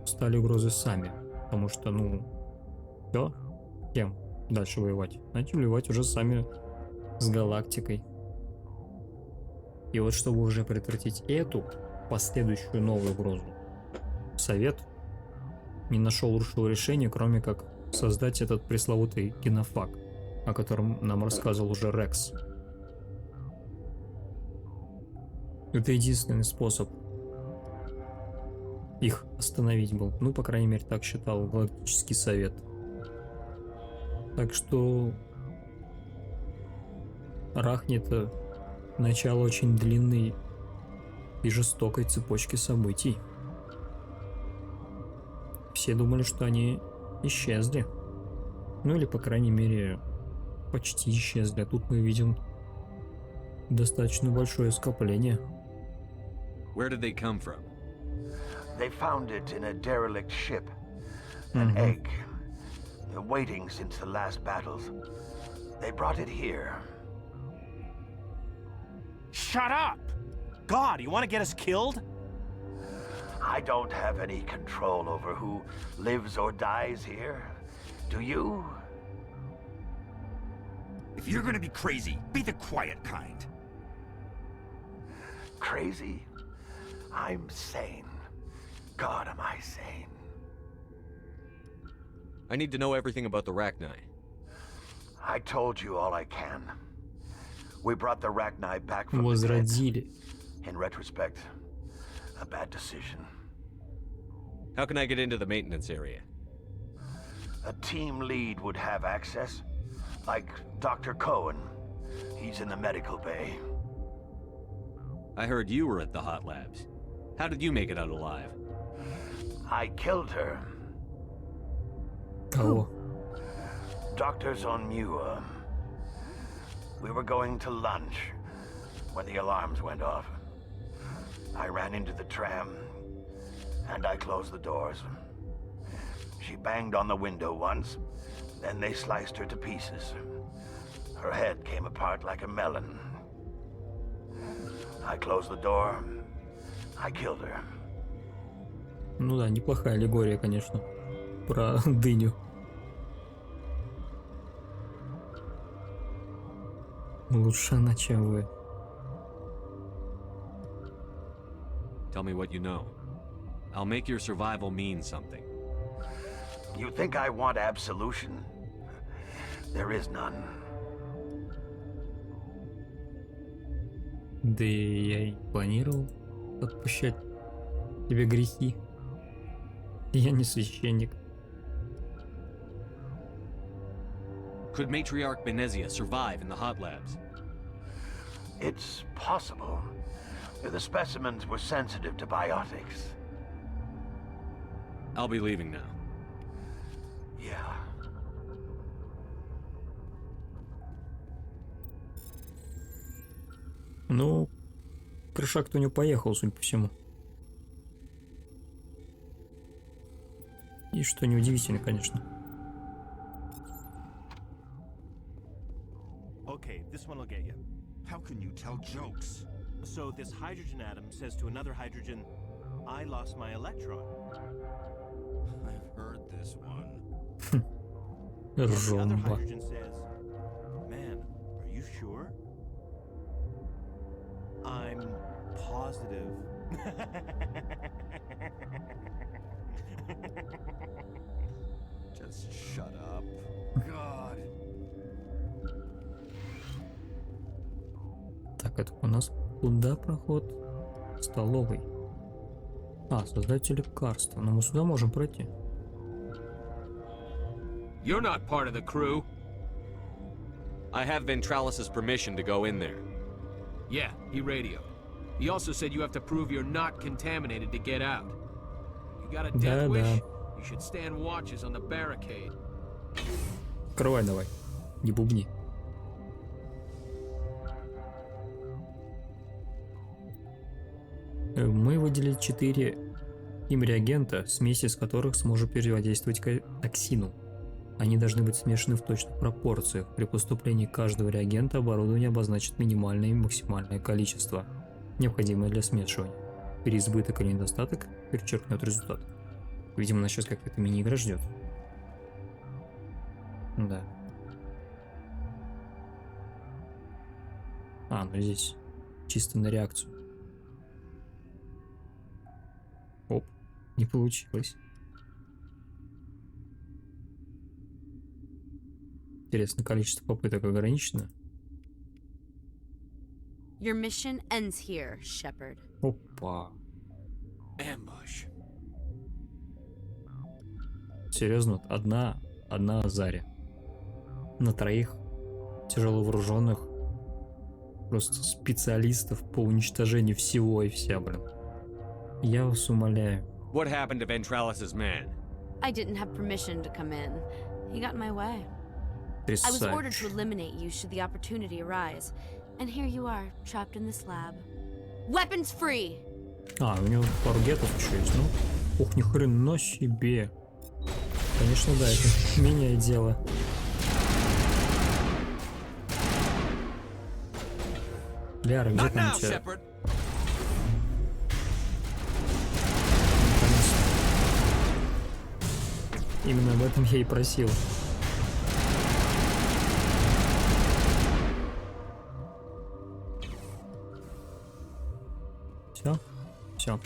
стали угрозой сами, потому что, все, кем дальше воевать? Начали воевать уже сами с галактикой. И вот чтобы уже предотвратить эту последующую новую угрозу, Совет не нашел лучшего решения, кроме как создать этот пресловутый генофаг, о котором нам рассказывал уже Рекс. Это единственный способ их остановить был. Ну, по крайней мере, так считал Галактический Совет. Так что Рахни — это начало очень длинной и жестокой цепочки событий. Все думали, что они исчезли. Ну или, по крайней мере, почти исчезли. А тут мы видим достаточно большое скопление. Where did they come from? They found it in a derelict ship. An egg. Waiting since the last battles. They brought it here. Shut up! God, you want to get us killed? I don't have any control over who lives or dies here. Do you? If you're gonna be crazy, be the quiet kind. Crazy? I'm sane. God, am I sane? I need to know everything about the Rachni. I told you all I can. We brought the Rachni back from Возродили. the dead. In retrospect, a bad decision. How can I get into the maintenance area? A team lead would have access, like Dr. Cohen. He's in the medical bay. I heard you were at the hot labs. How did you make it out alive? I killed her. Кого? Doctors on Muir. We were going to lunch when the alarms went off. I ran into the tram, and I closed the doors. She banged on the window once, then they sliced her to pieces. Her head came apart like a melon. I closed the door. I killed her. Ну да, неплохая аллегория, конечно, про дыню. Лучше она, чем вы. Tell me what you know. I'll make your survival mean something. You think I want absolution? There is none. Да и я и не планировал отпущать тебе грехи. Я не священник. Could Matriarch Benezia survive in the hot labs? It's possible. The specimens were sensitive to biotics. I'll be leaving now. Yeah. Ну, крышак-то у него поехал, судя по всему. И что неудивительно, конечно. Okay, this one will get you. How can you tell jokes? So this hydrogen atom says to another hydrogen, I lost my electron. I've heard this one. The other Жомба. hydrogen says, man, are you sure? I'm positive. Just shut up. God. Так, это у нас куда проход? Столовый. А, создатель лекарства. Но мы сюда можем пройти. You're not part of the crew. I have Ventralis's permission to go in there. Yeah, he radioed. He also said you have to prove you're not contaminated to get out. You got a death wish? You should stand watches on the barricade. Открывай давай. Не бубни. Мы выделили 4 реагента, смеси из которых сможет противодействовать токсину. Они должны быть смешаны в точных пропорциях. При поступлении каждого реагента оборудование обозначит минимальное и максимальное количество, необходимое для смешивания. Переизбыток или недостаток перечеркнет результат. Видимо, нас сейчас какая-то мини-игра ждет. Да. А, ну здесь чисто на реакцию. Оп, не получилось. Интересно, количество попыток ограничено? Your mission ends here, Shepard. Опа. Ambush. Серьезно, одна Азария. На 3 тяжело вооруженных, просто специалистов по уничтожению всего и вся, блин. Я вас умоляю. What happened to Ventralis's man? I didn't have permission to come in. He got in my way. I was ordered to eliminate you should the opportunity arise. And here you are, trapped in this lab. Weapons free! А, у него пару гетов еще есть, ну. Ух, ни хрена себе. Конечно, да, это меняет дело. Ляра, где там у тебя? Именно об этом я и просил. Все.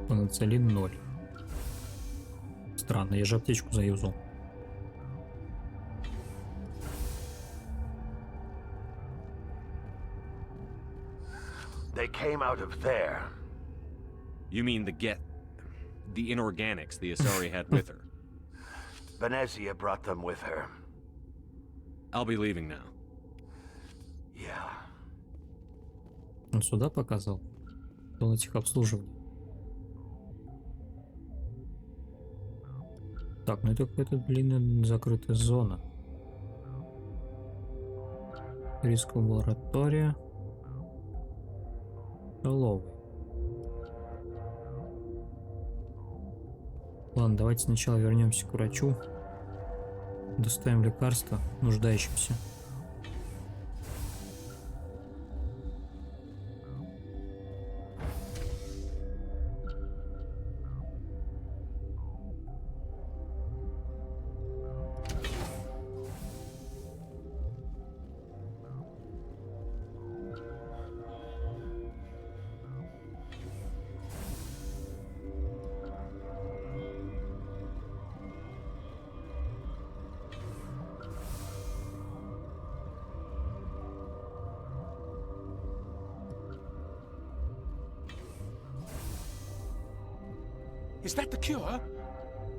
Нацели 0. Странно, я же аптечку заюзал. They came out of there. You mean the inorganics the Asari had with her? Venezia brought them with her. I'll be leaving now. Yeah. Он сюда показал? Он этих обслуживал. Так, ну это какая-то длинная закрытая зона. Рисковая лаборатория. Столовая. Ладно, давайте сначала вернемся к врачу. Доставим лекарства нуждающимся. Is that the cure?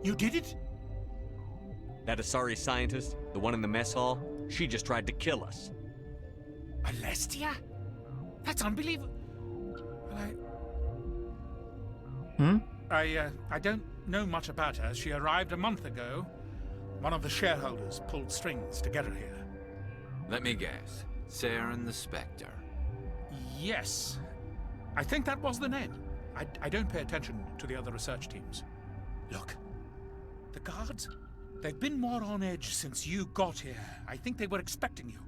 You did it? That Asari scientist, the one in the mess hall, she just tried to kill us. Alestia? That's unbelievable. I don't know much about her. She arrived a month ago. One of the shareholders pulled strings to get her here. Let me guess. Saren the Spectre. Yes. I think that was the name. I don't pay attention to the other research teams. Look, the guards, they've been more on edge since you got here. I think they were expecting you.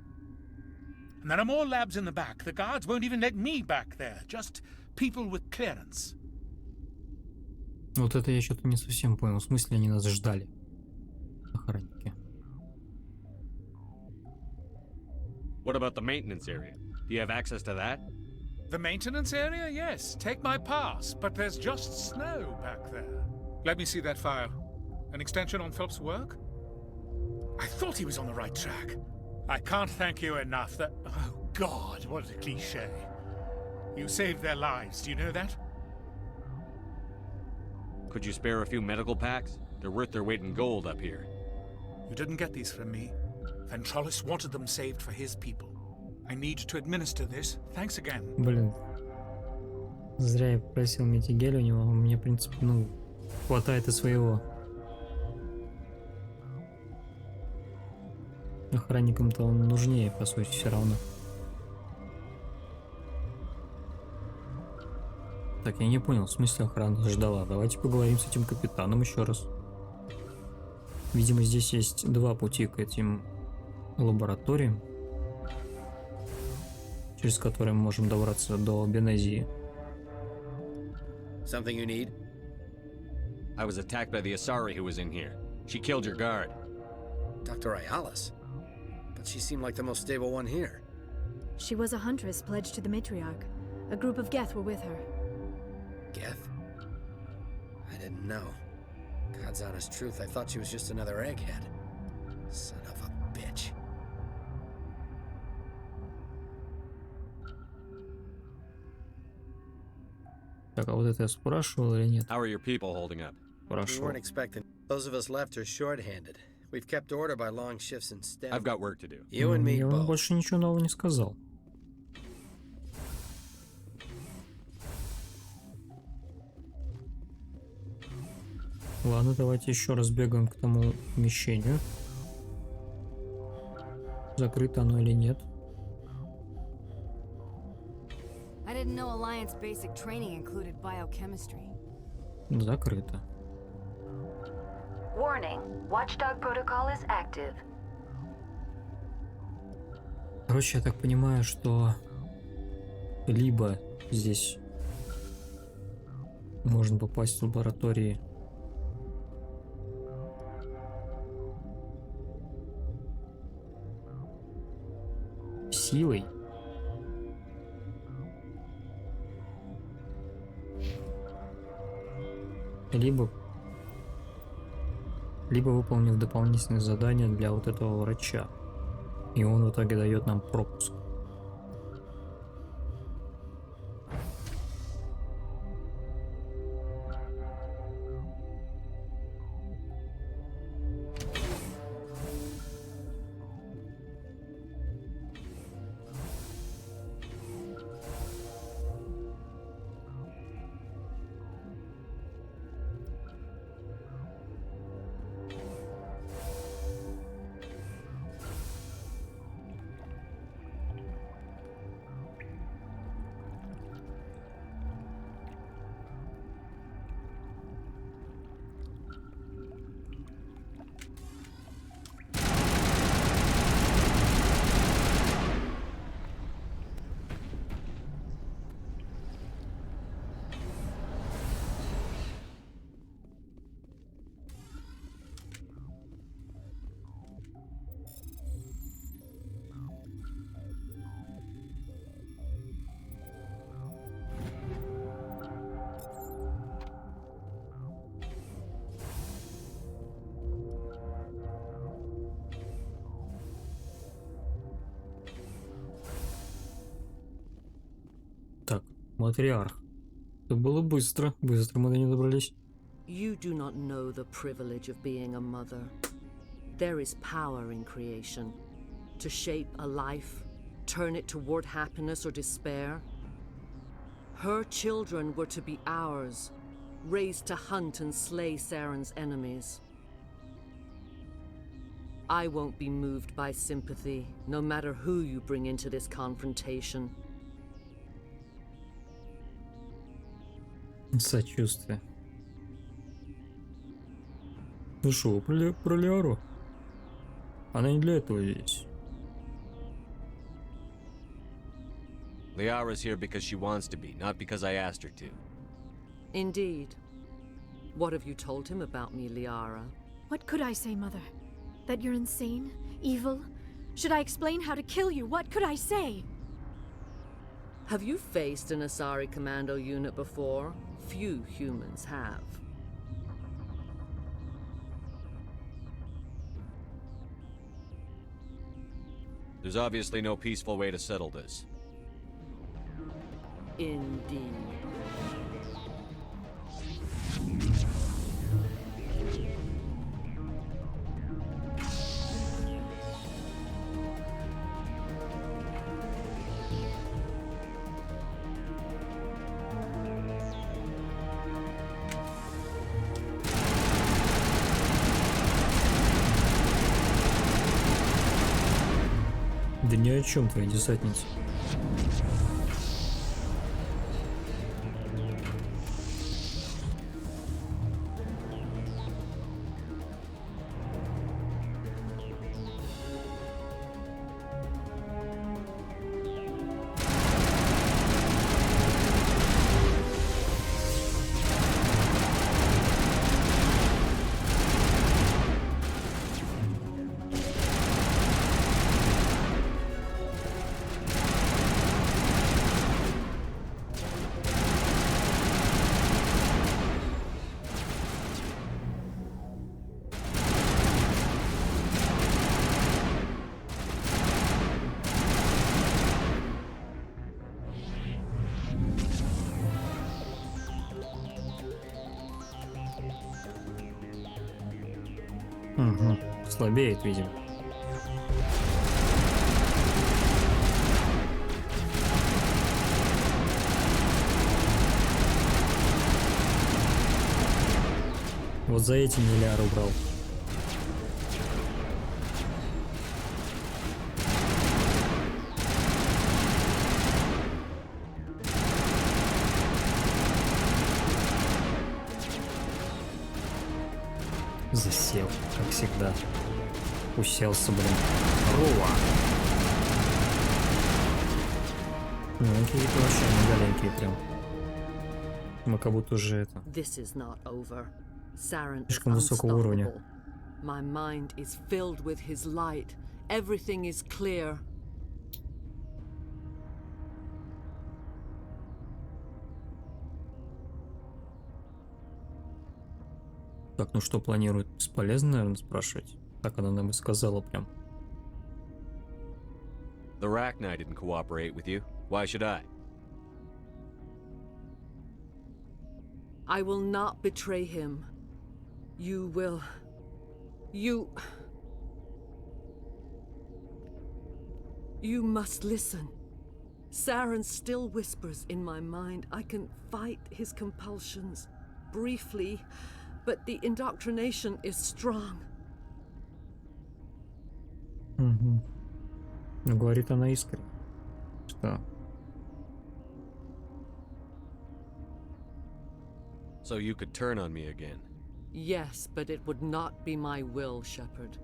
And there are more labs in the back. The guards won't even let me back there. Just people with clearance. Вот это я что-то не совсем понял. В смысле они нас ждали? Охранники. What about the maintenance area? Do you have access to that? The maintenance area? Yes. Take my pass. But there's just snow back there. Let me see that file. An extension on Phelps' work? I thought he was on the right track. I can't thank you enough that... Oh, God, what a cliché. You saved their lives, do you know that? Could you spare a few medical packs? They're worth their weight in gold up here. You didn't get these from me. Ventrolis wanted them saved for his people. I need to administer this. Thanks again. Блин. Зря я попросил метигель у него. Мне, в принципе, ну, хватает и своего. Охранникам-то он нужнее, по сути, все равно. Так, я не понял, в смысле охрана ждала. Давайте поговорим с этим капитаном еще раз. Видимо, здесь есть два пути к этим лабораториям, через которые мы можем добраться до Бенезии. Something you need? I was attacked by the Asari who was in here. She killed your guard. Dr. Ayalis? But she seemed like the most stable one here. She was a huntress pledged to the matriarch. A group of Geth were with her. Geth? I didn't know. God's honest truth, I thought she was just another egghead. Son of a bitch. Так, а вот это я спрашивал или нет? How are your people holding up? We weren't expecting. Those of us left are short-handed. We've kept order by long shifts in STEM. I've got work to do. You and me Я both. вам больше ничего нового не сказал. Ладно, давайте еще раз бегаем к тому помещению. Закрыто оно или нет? I didn't know Alliance basic training included biochemistry. Закрыто. Warning, Watchdog protocol is active. Короче, я так понимаю, что либо здесь можно попасть в лаборатории силой, либо выполнив дополнительные задания для вот этого врача, и он в итоге дает нам пропуск. Матриарх. Это было быстро. Быстро мы до нее добрались. You do not know the privilege of being a mother. There is power in creation. To shape a life, turn it toward happiness or despair. Her children were to be ours, raised to hunt and slay Saren's enemies. I won't be moved by sympathy, no matter who you bring into this confrontation. Сочувствие. Ну шо, про Лиару? Она не для этого здесь. Liara's here because she wants to be, not because I asked her to. Indeed. What have you told him about me, Liara? What could I say, Mother? That you're insane? Evil? Should I explain how to kill you? What could I say? Have you faced an Asari commando unit before? Few humans have. There's obviously no peaceful way to settle this. Indeed. Да ни о чем твоя десантница. Угу. Слабеет, видимо. Вот за этим миллиард убрал. Засел, как всегда. Уселся, блин. Рова. Ну, какие-то вообще маленькие прям. Мы как будто уже это... Слишком высокого уровня. My mind is filled with his light. Everything is clear. Так, ну что планирует? Бесполезно, наверное, спрашивать. Так она нам и сказала прям. The Rachni didn't cooperate with you. Why should I? I will not betray him. You will... You must listen. Saren still whispers in my mind. I can fight his compulsions. Briefly, but the indoctrination is strong. Угу. Ну, говорит она искренне. Что? So you could turn on me again. Yes, but it would not be my will, Shepard.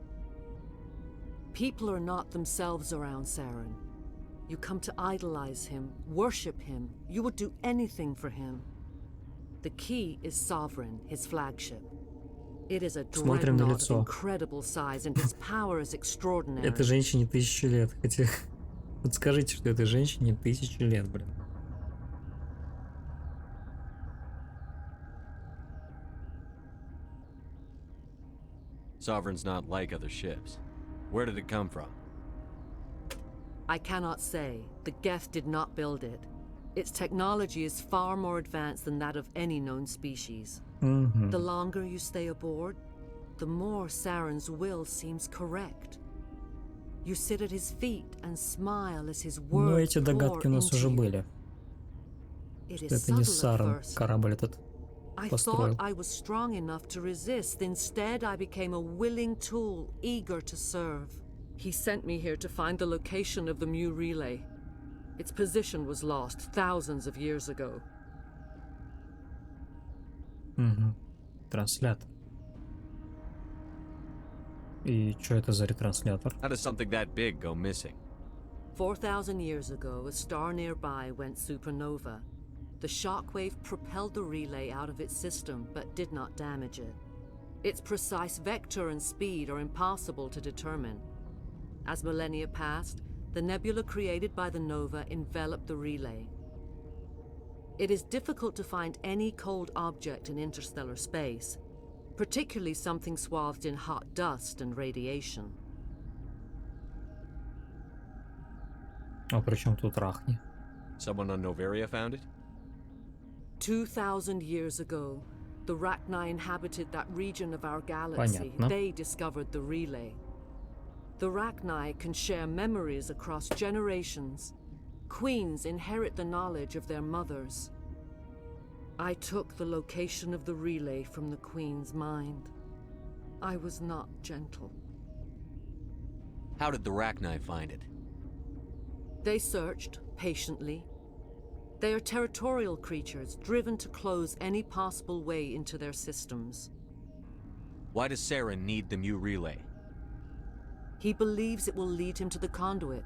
People are not themselves around Saren. You come to idolize him, worship him. You would do anything for him. The key is Sovereign, his flagship. It is a dreadnought of incredible size, and its power is extraordinary. Этой женщине 1000 лет. Хотя... Вот скажите, что этой женщине 1000 лет, блин. Sovereign's not like other ships. Where did it come from? I cannot say. The Geth did not build it. Its technology is far more advanced than that of any known species. The longer you stay aboard, the more Saren's will seems correct. You sit at his feet and smile as his words Но эти догадки у нас уже были. Это не Сарен корабль этот построил. I thought I was strong enough to resist. Instead, I became a willing tool, eager to serve. He sent me here to find the location of the Mu relay. Its position was lost thousands of years ago. Транслятор. И что это за ретранслятор? How does something that big go missing? 4,000 years ago, a star nearby went supernova. The shockwave propelled the relay out of its system, but did not damage it. Its precise vector and speed are impossible to determine. As millennia passed, the nebula created by the nova enveloped the relay. It is difficult to find any cold object in interstellar space, particularly something swathed in hot dust and radiation. А при чем тут Рахни? Someone on Noveria found it? 2,000 years ago, the Rachni inhabited that region of our galaxy. Понятно. They discovered the relay. The Rachni can share memories across generations. Queens inherit the knowledge of their mothers. I took the location of the relay from the Queen's mind. I was not gentle. How did the Rachni find it? They searched patiently. They are territorial creatures, driven to close any possible way into their systems. Why does Saren need the Mu relay? He believes it will lead him to the conduit.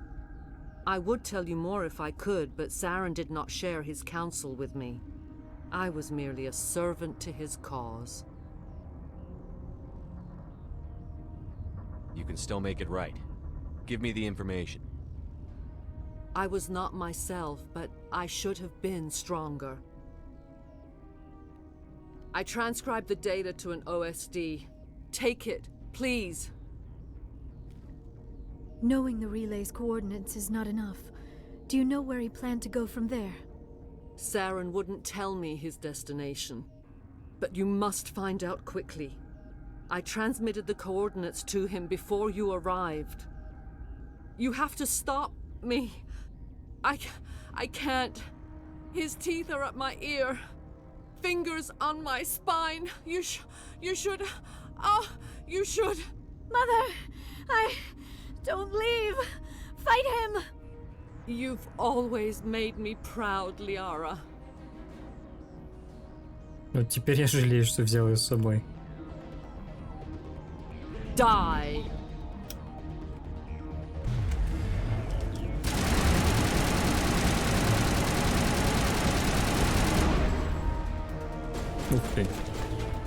I would tell you more if I could, but Saren did not share his counsel with me. I was merely a servant to his cause. You can still make it right. Give me the information. I was not myself, but I should have been stronger. I transcribed the data to an OSD. Take it, please. Knowing the relay's coordinates is not enough. Do you know where he planned to go from there? Saren wouldn't tell me his destination. But you must find out quickly. I transmitted the coordinates to him before you arrived. You have to stop me. I can't. His teeth are at my ear. Fingers on my spine. You should. Oh, you should. Mother, don't leave. Fight him. You've always made me proud, Liara. Вот теперь я жалею, что взял ее с собой. Die. Ух ты.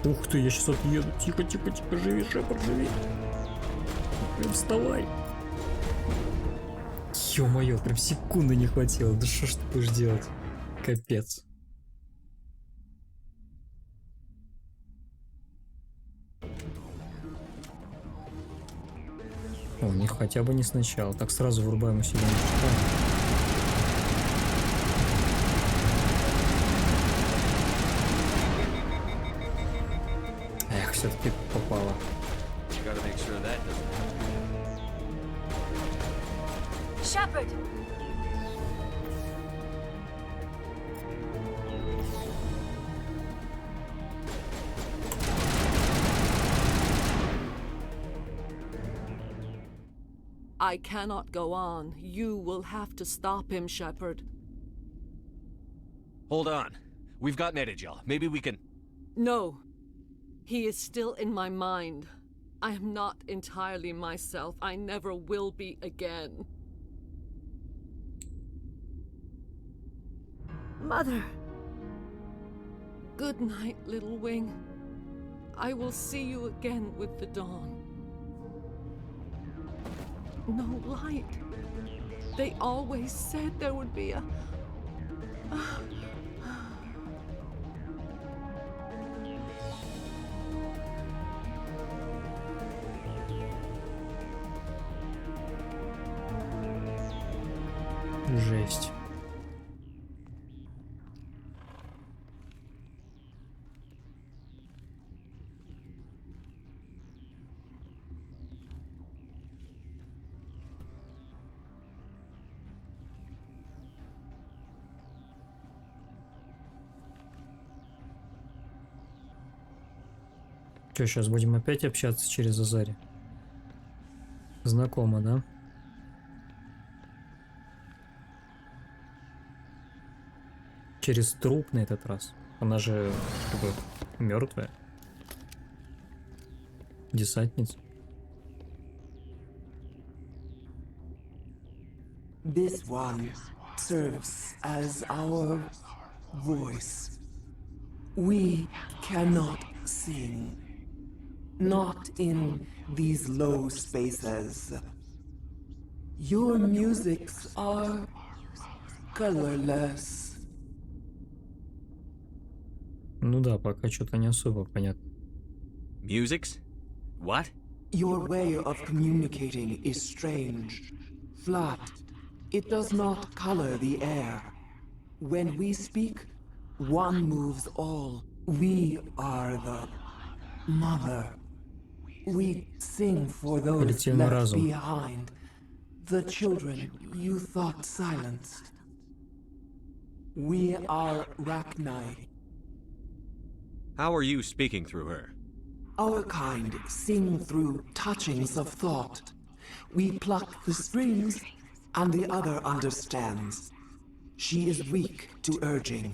Ух ты, я сейчас отъеду. Тихо, тихо, тихо, живи, Шепард, живи. Прям вставай. Ё-моё, прям секунды не хватило. Да что ж ты будешь делать? Капец. О, не хотя бы не сначала. Так сразу вырубаем усиление. Эх, все-таки попало. Shepard! I cannot go on. You will have to stop him, Shepard. Hold on. We've got Netagel. Maybe we can... No. He is still in my mind. I am not entirely myself. I never will be again. Mother. Good night, little wing. I will see you again with the dawn. No light. They always said there would be a... Жесть. Что, сейчас будем опять общаться через Азари? Знакомо, да? Через труп на этот раз. Она же как бы мертвая. Десантница. This one serves as our voice. We cannot sing. Not in these low spaces. Your musics are colorless. Ну да, пока что-то не особо понятно. Musics? What? Your way of communicating is strange. Flat. It does not color the air. When we speak, one moves all. We are the mother. We sing for those left behind. The children you thought silenced. We are Rachni. How are you speaking through her? Our kind sing through touchings of thought. We pluck the strings, and the other understands. She is weak to urging.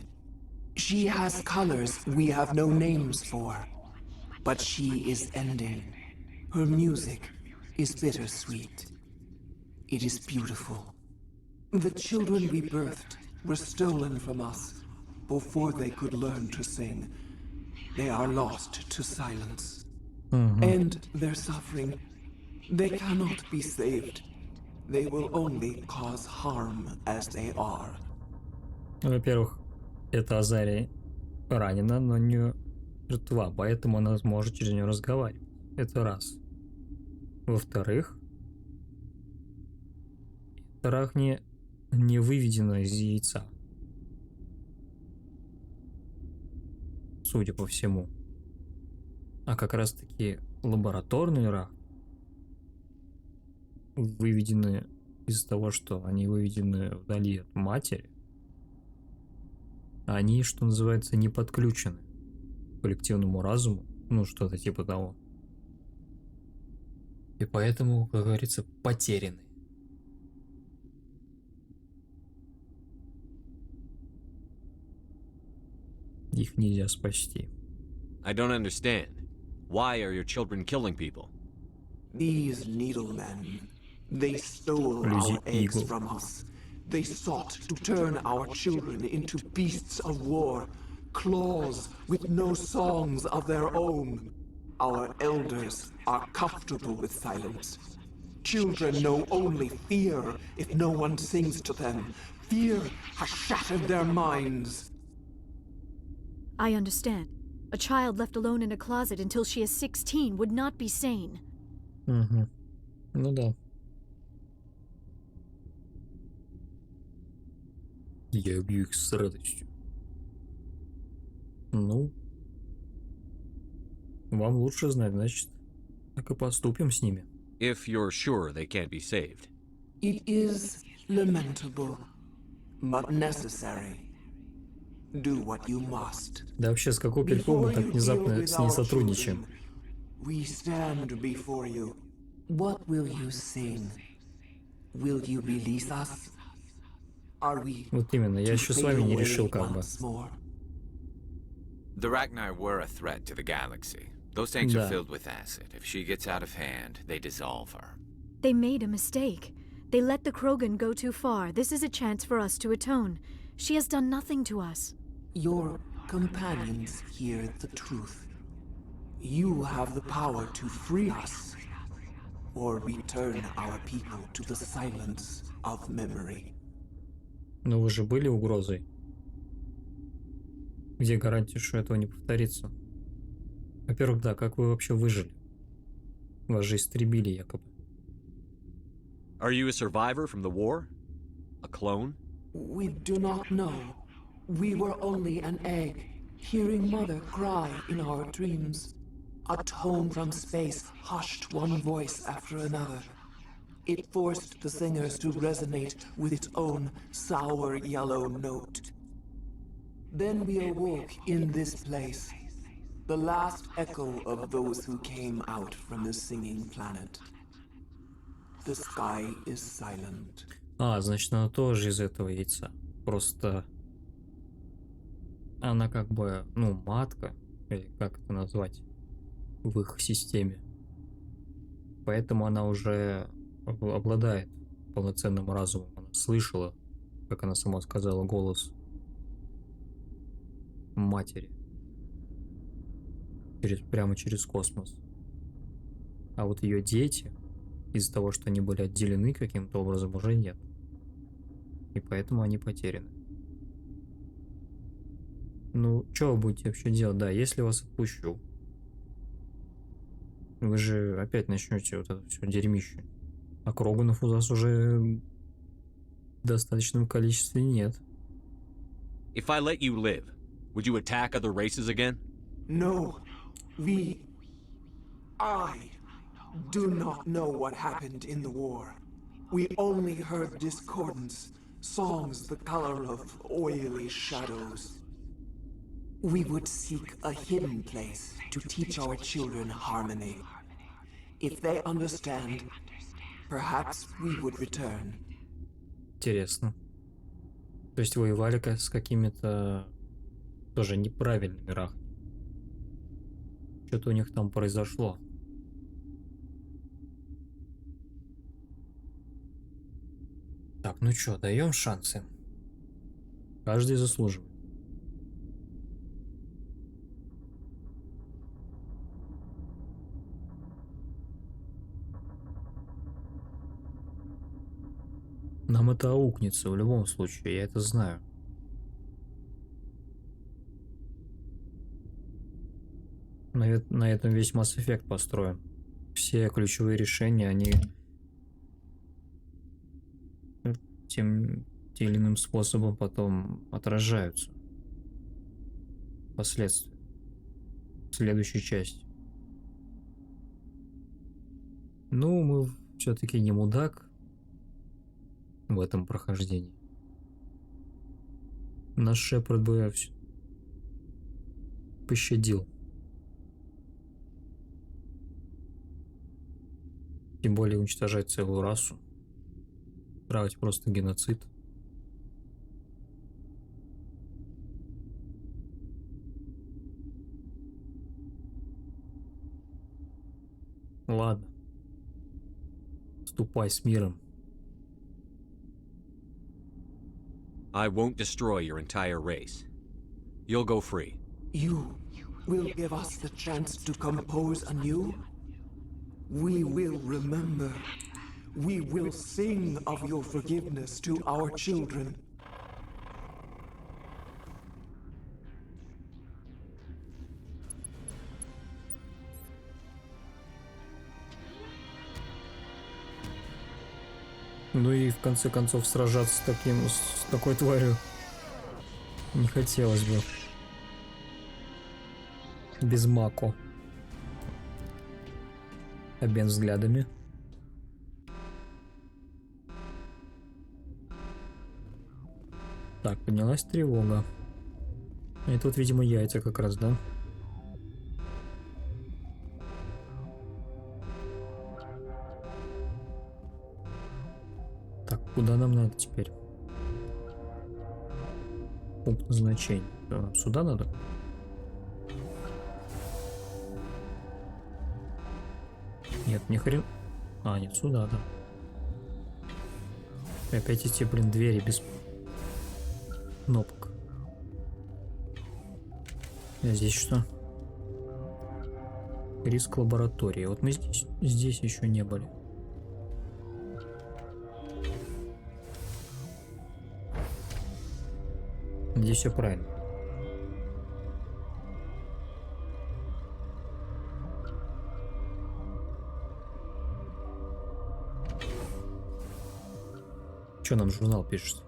She has colors we have no names for. But she is ending. Her music is bittersweet. It is beautiful. The children we birthed were stolen from us before they could learn to sing. They are lost to silence. And their suffering, they cannot be saved. They will only cause harm as they are. Во-первых, эта Азария ранена, но не мертва, поэтому она сможет через нее разговаривать. Это раз. Во-вторых, Рахни не выведена из яйца. Судя по всему. А как раз таки лабораторные Рахни выведены из-за того, что они выведены вдали от матери. Они, что называется, не подключены к коллективному разуму. Ну, что-то типа того. И поэтому, как говорится, потеряны. Их нельзя спасти. I don't understand. Why are your children killing people? These needlemen, they stole our eggs from us. They sought to turn our children into beasts of war, claws with no songs of their own. Our elders are comfortable with silence. Children know only fear if no one sings to them. Fear has shattered their minds. I understand. A child left alone in a closet until she is 16 would not be sane. Угу. Ну да. Я убью их с радостью. Ну, вам лучше знать, значит, так и поступим с ними. If you're sure they can't be saved. It is lamentable, but necessary. Do what you must. Да вообще, с какого перепугу мы так внезапно с ней сотрудничаем? We stand before you. What will you sing? Will you release us? Are we? Вот именно, я еще с вами не решил, как бы. The Rachni were a threat to the galaxy. Those tanks are filled with acid. If she gets out of hand, they dissolve her. They made a mistake. They let the Krogan go too far. This is a chance for us to atone. She has done nothing to us. Your companions hear the truth. You have the power to free us, or return our people to the silence of memory. Но вы же были угрозой. Где гарантия, что этого не повторится? Во-первых, да, как вы вообще выжили? Вас же истребили якобы. Are you a survivor from the war? A clone? We do not know. We were only an egg, hearing Mother cry in our dreams. A tone from space hushed one voice after another. It forced the singers to resonate with its own sour yellow note. Then we awoke in this place. The last echo of those who came out from the singing planet. The sky is silent. Значит, она тоже из этого яйца. Просто она как бы, матка, или как это назвать, в их системе. Поэтому она уже обладает полноценным разумом. Она слышала, как она сама сказала, голос матери. Прямо через космос. А вот ее дети, из-за того, что они были отделены каким-то образом, уже нет. И поэтому они потеряны. Что вы будете вообще делать? Да, если вас отпущу, вы же опять начнете вот это все дерьмище. А Кроганов у вас уже в достаточном количестве нет. If I let you live, would you attack other races again? No. I do not know what happened in the war. We only heard discordance, songs the color of oily shadows. We would seek a hidden place to teach our children harmony. If they understand, perhaps we would return. Интересно. То есть воевали с какими-то тоже неправильными рахами. Что-то у них там произошло. Так, что, даем шансы? Каждый заслуживает. Нам это аукнется в любом случае, я это знаю. На этом весь Mass Effect построен. Все ключевые решения, они тем или иным способом потом отражаются. Последствия. Следующая часть. Мы все-таки не мудак в этом прохождении. Наш Шепард бы пощадил. Тем более уничтожать целую расу. Устраивать просто геноцид. Ладно. Ступай с миром. I won't destroy your entire race. You'll go free. You will give us the chance to compose anew? We will remember. We will sing of your forgiveness to our children. И в конце концов сражаться с такой тварью не хотелось бы. Без Мако. Обмен взглядами. Так, поднялась тревога. И тут, видимо, яйца как раз, да? Так, куда нам надо теперь? Пункт назначения. Сюда надо? Нет, ни хрен. Нет, сюда, да. И опять эти, двери без кнопок. А здесь что? Риск лаборатории. Вот мы здесь еще не были. Здесь все правильно. Что нам журнал пишет?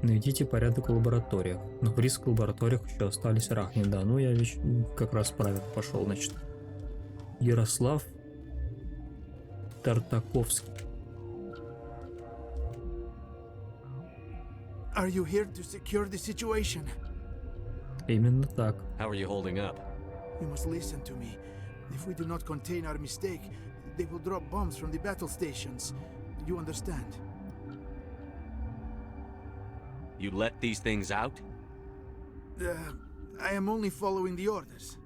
Наведите порядок в лабораториях. Но в риск в лабораториях еще остались рахни. Да, я ведь как раз правильно пошел, значит. Ярослав Тартаковский. Are you here to secure the situation? Именно так. How are you holding up? You must listen to me. If we do not contain our mistake, they will drop bombs from the battle stations. You understand? You let these things out? I am only following the orders.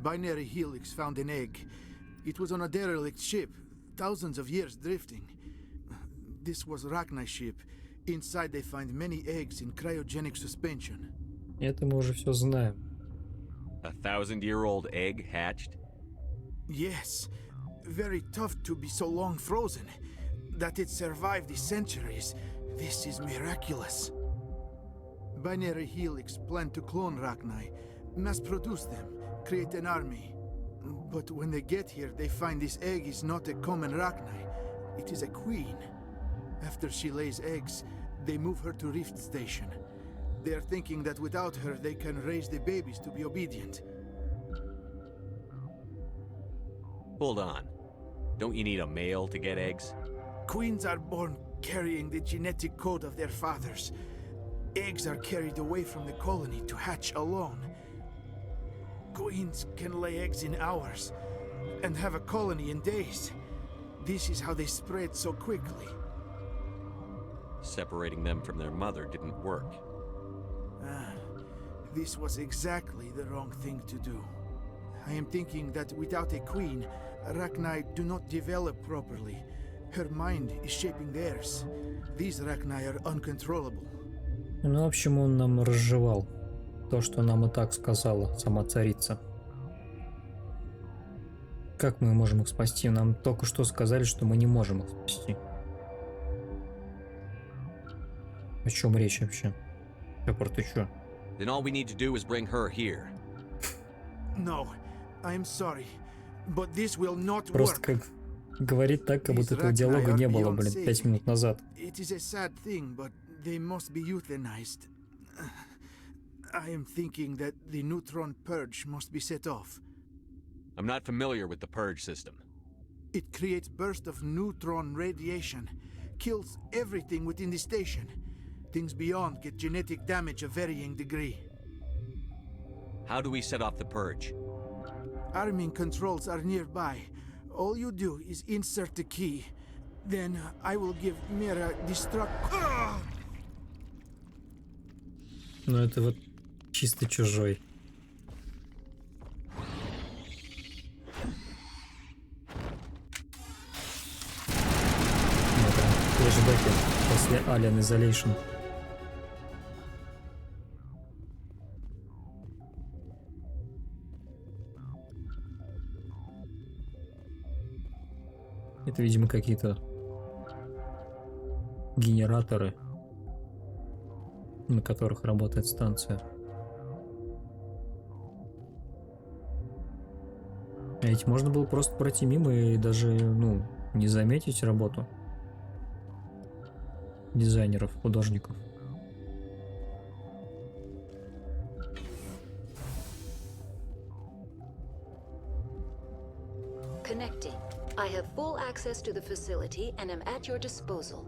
Binary Helix found an egg. It was on a derelict ship, thousands of years drifting. This was Rachni's ship. Inside they find many eggs in cryogenic suspension. Это мы уже все знаем. A 1,000-year-old egg hatched? Yes. Very tough to be so long frozen. That it survived the centuries. This is miraculous. Binary Helix planned to clone Rachni, mass-produce them, create an army. But when they get here, they find this egg is not a common Rachni. It is a queen. After she lays eggs, they move her to Rift Station. They are thinking that without her, they can raise the babies to be obedient. Hold on. Don't you need a male to get eggs? Queens are born carrying the genetic code of their fathers. Eggs are carried away from the colony to hatch alone. Queens can lay eggs in hours and have a colony in days. This is how they spread so quickly. Separating them from their mother didn't work. This was exactly the wrong thing to do. I am thinking that without a queen, Rachni do not develop properly. Her mind is shaping theirs. These Rachni are uncontrollable. Ну, в общем, он нам разжевал то, что нам и так сказала сама царица. Как мы можем их спасти? Нам только что сказали, что мы не можем их спасти. О чем речь вообще? Шепард, ты чё? Then all we need to do is bring her here. No, I am sorry, but this will not Просто как говорит так, как будто этого диалога не было, блин, 5 минут назад. It is a sad thing, but they must be euthanized. I am thinking that the neutron purge must be set off. I'm not familiar with the purge system. It creates bursts of neutron radiation, kills everything within the station. Things beyond get genetic damage of varying degree. How do we set off the purge? Arming controls are nearby. All you do is insert the key. Then I will give Mira destruct... Ну это вот чисто чужой. Это флешбеки после Alien Isolation. Это, видимо, какие-то генераторы, на которых работает станция. А ведь можно было просто пройти мимо и даже, ну, не заметить работу дизайнеров, художников. Connecting. I have full access to the facility and am at your disposal.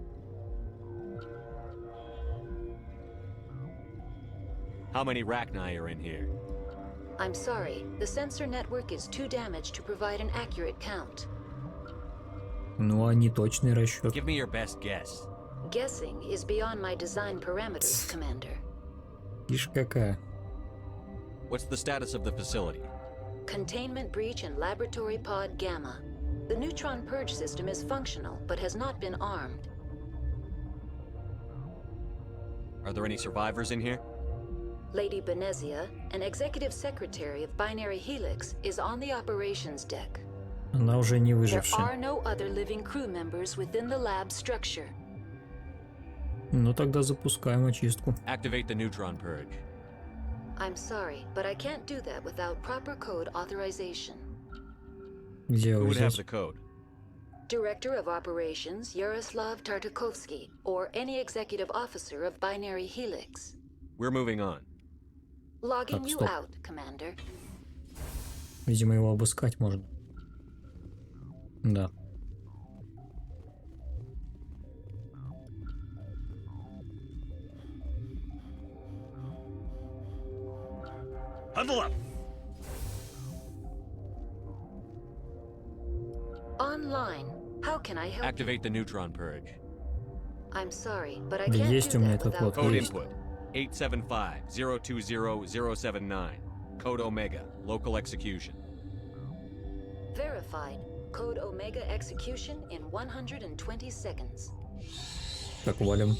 How many Rachni are in here? I'm sorry, the sensor network is too damaged to provide an accurate count. Ну, а не точный расчет. Give me your best guess. Guessing is beyond my design parameters, Commander. Ишь какая. What's the status of the facility? Containment breach in Laboratory Pod Gamma. The neutron purge system is functional, but has not been armed. Are there any survivors in here? Lady Benezia, an executive secretary of Binary Helix, is on the operations deck. Она уже не There выжившая. are no other living crew members within the lab structure. Ну тогда запускаем очистку. Activate the neutron purge. I'm sorry, but I can't do that without proper code authorization. Где Who вы would have здесь? the code? Director of Operations Yaroslav Tartakovsky, or any executive officer of Binary Helix. We're moving on. Logging Так, you стоп. out, Commander. Видимо, его обыскать можно. Да. Huddle up. Online. How can I help? Activate the neutron purge. I'm sorry, but I Да can't есть do у меня that этот without вот, Code есть. input 875-020-079. Code Omega. Local execution. Verified. Code Omega execution in 120 seconds. Так, валим.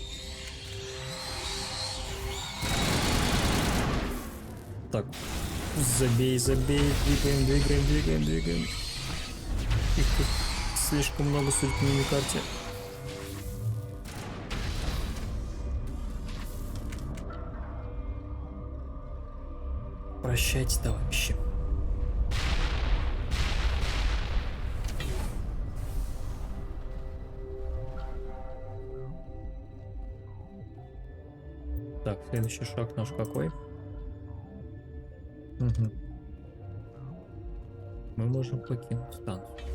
Так, забей, двигаем. Их тут слишком много, судя по миникарте. Прощайте, товарищи. Так, следующий шаг наш какой? Угу. Мы можем покинуть станцию.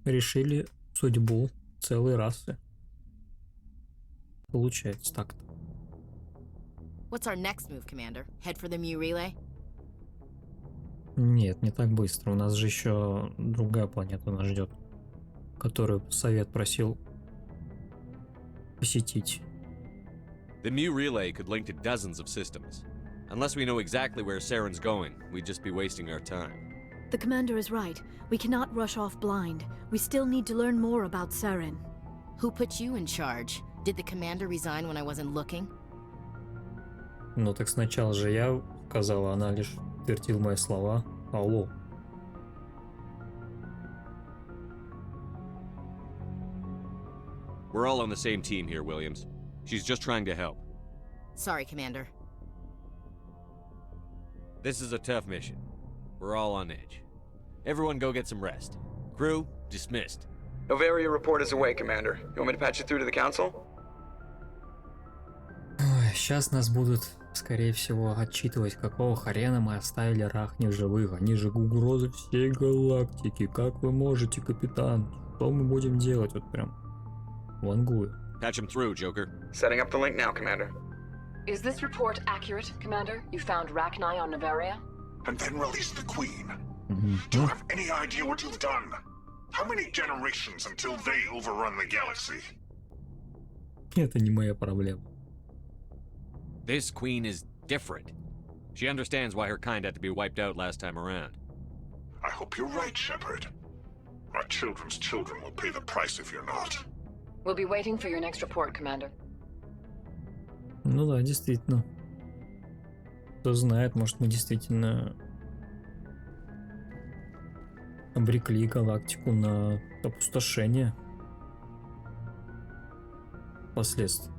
Решили судьбу целой расы. Получается так-то. What's our next move, Commander? Head for the Mu relay? Нет, не так быстро. У нас же еще другая планета нас ждет, которую совет просил посетить. The Mu relay could link to dozens of systems. Unless we know exactly where Saren's going, we'd just be wasting our time. The commander is right. We cannot rush off blind. We still need to learn more about Saren. Who put you in charge? Did the commander resign when I wasn't looking? Ну так сначала же я сказала, она лишь твердила мои слова. Алло. We're all on the same team here, Williams. She's just trying to help. Sorry, Commander. This is a tough mission. We're all on edge. Everyone go get some rest. Crew, dismissed. Novaria report is away, Commander. You want me to patch you through to the Council? Сейчас нас будут, скорее всего, отчитывать, какого хрена мы оставили Рахни в живых. Они же угрозы всей галактики. Как вы можете, капитан? Что мы будем делать? Вот прям вангую. Patch him through, Joker. Setting up the link now, Commander. Is this report accurate, Commander? You found Rachni on Novaria? And then release the Queen. Do you have any idea what you've done? How many generations until they overrun the galaxy? Это не моя проблема. This Queen is different. She understands why her kind had to be wiped out last time around. I hope you're right, Shepard. My children's children will pay the price if you're not. We'll be waiting for your next report, Commander. Ну да, действительно. Кто знает, может мы действительно обрекли галактику на опустошение впоследствии.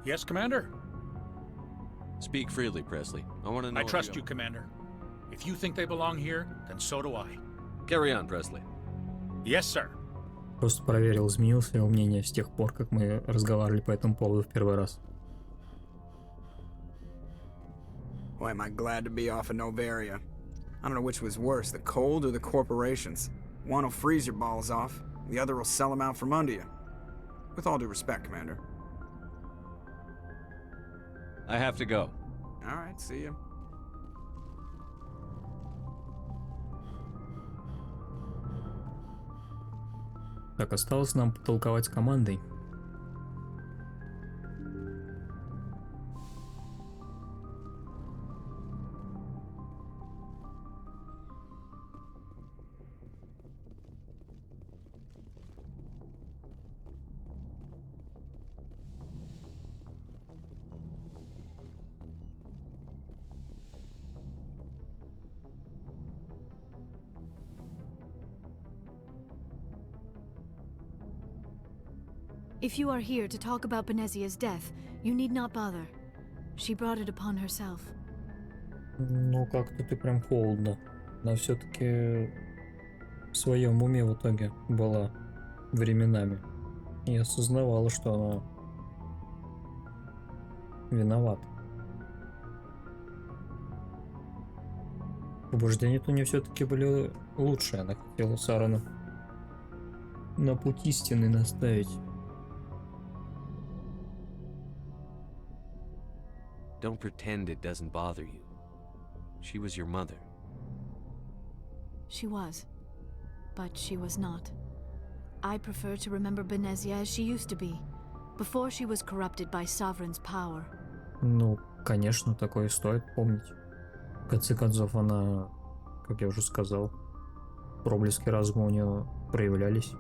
Yes, Commander? Speak freely, Presley. I want to know. I trust you, Commander. If you think they belong here, then so do I. Carry on, Presley. Yes, sir. Просто проверил, изменилось ли его мнение с тех пор, как мы разговаривали по этому поводу в первый раз. Boy, am I glad to be off of Novaria. I don't know which was worse, the cold or the corporations. One will freeze your balls off, the other will sell them out from under you. With all due respect, Commander. I have to go. All right, see you. Так, осталось нам потолковать с командой. If you are here to talk about Benezia's death, you need not bother. She brought it upon herself. Ну, как-то ты прям холодно. Она все-таки в своем уме в итоге была временами. И осознавала, что она виновата. Побуждения-то у нее все-таки были лучше. Она хотела Сарана на путь истины наставить. Don't pretend it doesn't bother you. She was your mother. She was. But she was not. I prefer to remember Benezia as she used to be, before she was corrupted by Sovereign's power. Ну, конечно, такое стоит помнить. В конце концов, она, как я уже сказал, проблески разума у нее проявлялись.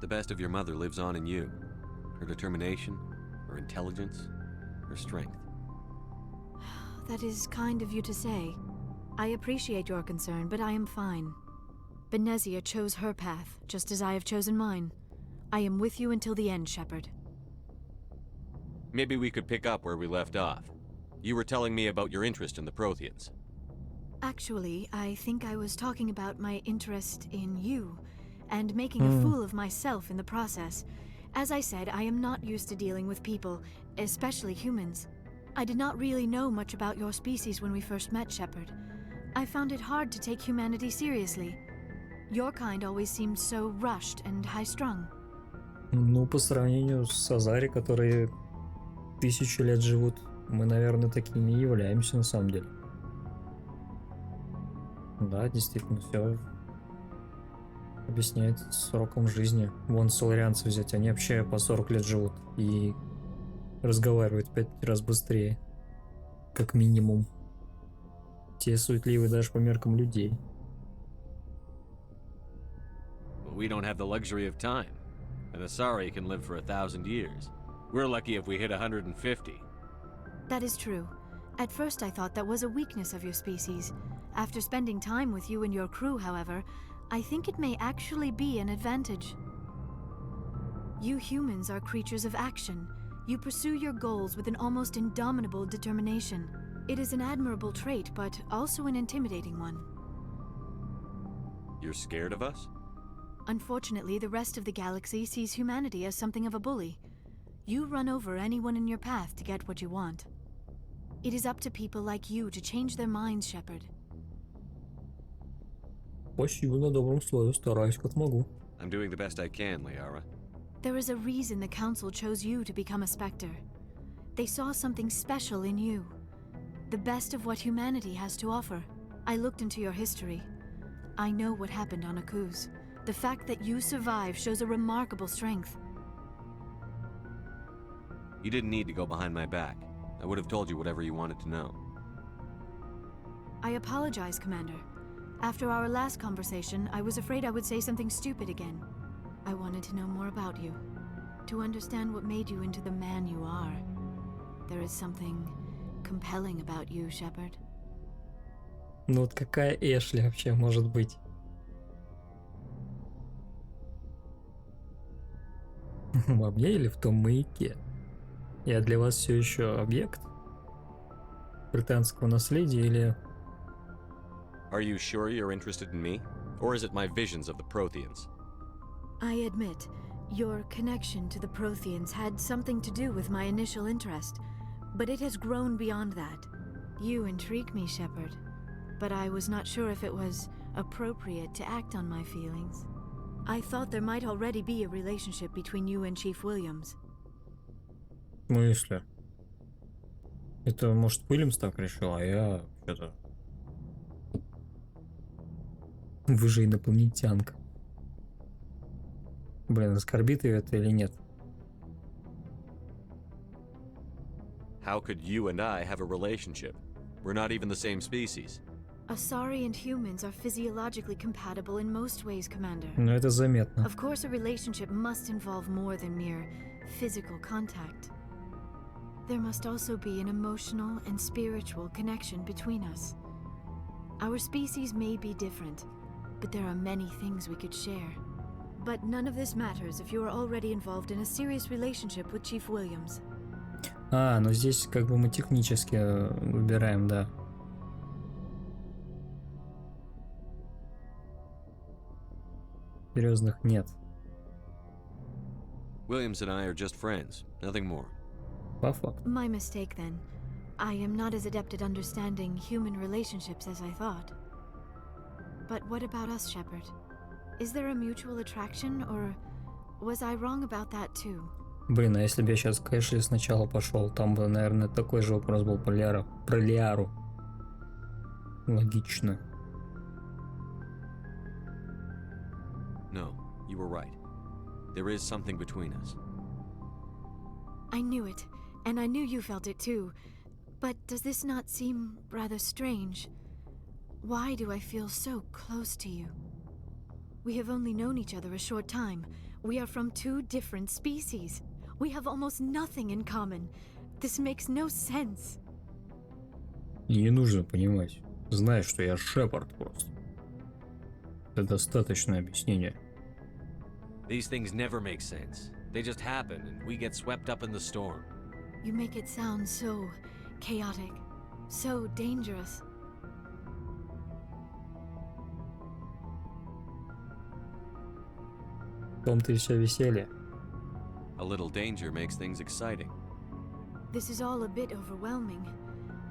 The best of your mother lives on in you. Her determination, her intelligence, her strength. That is kind of you to say. I appreciate your concern, but I am fine. Benezia chose her path, just as I have chosen mine. I am with you until the end, Shepard. Maybe we could pick up where we left off. You were telling me about your interest in the Protheans. Actually, I think I was talking about my interest in you, and making a fool of myself in the process. As I said, I am not used to dealing with people, especially humans. I did not really know much about your species when we first met, Shepard. I found it hard to take humanity seriously. Your kind always seemed so rushed and high-strung. Ну, по сравнению с Азари, которые 1000 лет живут, мы, наверное, такими и являемся на самом деле. Да, действительно, все объясняет сроком жизни. Вон соларианцы взять, они вообще по 40 лет живут и разговаривают 5 раз быстрее, как минимум. Те суетливые даже по меркам людей. We don't have the luxury of time. An Asari can live for 1,000 years. We're lucky if we hit 150. That is true. At first I thought that was a weakness of your species. After spending time with you and your crew, however, I think it may actually be an advantage. You humans are creatures of action. You pursue your goals with an almost indomitable determination. It is an admirable trait, but also an intimidating one. You're scared of us? Unfortunately, the rest of the galaxy sees humanity as something of a bully. You run over anyone in your path to get what you want. It is up to people like you to change their minds, Shepard. Спасибо на добром слове, стараюсь как могу. I'm doing the best I can, Liara. There is a reason the Council chose you to become a Spectre. They saw something special in you. The best of what humanity has to offer. I looked into your history. I know what happened on Akuz. The fact that you survived shows a remarkable strength. You didn't need to go behind my back. I would have told you whatever you wanted to know. I apologize, Commander. After our last conversation, I was afraid I would say something stupid again. I wanted to know more about you. To understand what made you into the man you are. There is something compelling about you, Shepard. Ну вот какая Эшли вообще может быть? Во мне или в том маяке? Я для вас все еще объект британского наследия или... Are you sure you're interested in me? Or is it my visions of the Protheans? I admit, your connection to the Protheans had something to do with my initial interest, but it has grown beyond that. You intrigue me, Shepard, but I was not sure if it was appropriate to act on my feelings. I thought there might already be a relationship between you and Chief Williams. В смысле? Это, может, Уильямс так решил, а я что-то... Вы же инопланетянка. Блин, оскорбит ее это или нет? How could you and I have a relationship? We're not even the same species. Asari and humans are physiologically compatible in most ways, Commander. Но это заметно. Of course, a relationship must involve more than mere physical contact. There must also be an emotional and spiritual connection between us. Our species may be different, but there are many things we could share. But none of this matters if you are already involved in a serious relationship with Chief Williams. Ну здесь как бы мы технически выбираем, да. Серьезных нет. Williams and I are just friends, nothing more. По факту. My mistake then. I am not as adept at understanding human relationships as I thought. But what about us, Shepard? Is there a mutual attraction, or was I wrong about that too? Блин, а если бы я сейчас к Эшли сначала пошел, там бы, наверное, такой же вопрос был про Лиару. Логично. No, you were right. There is something between us. I knew it, and I knew you felt it too. But does this not seem rather strange? Why do I feel so close to you? We have only known each other a short time. We are from two different species. We have almost nothing in common. This makes no sense. Не нужно понимать. Знаешь, что я Шепард просто. Это достаточное объяснение. These things never make sense. They just happen, and we get swept up in the storm. You make it sound so chaotic, so dangerous. В том-то и все веселье. A little danger makes things exciting. This is all a bit overwhelming.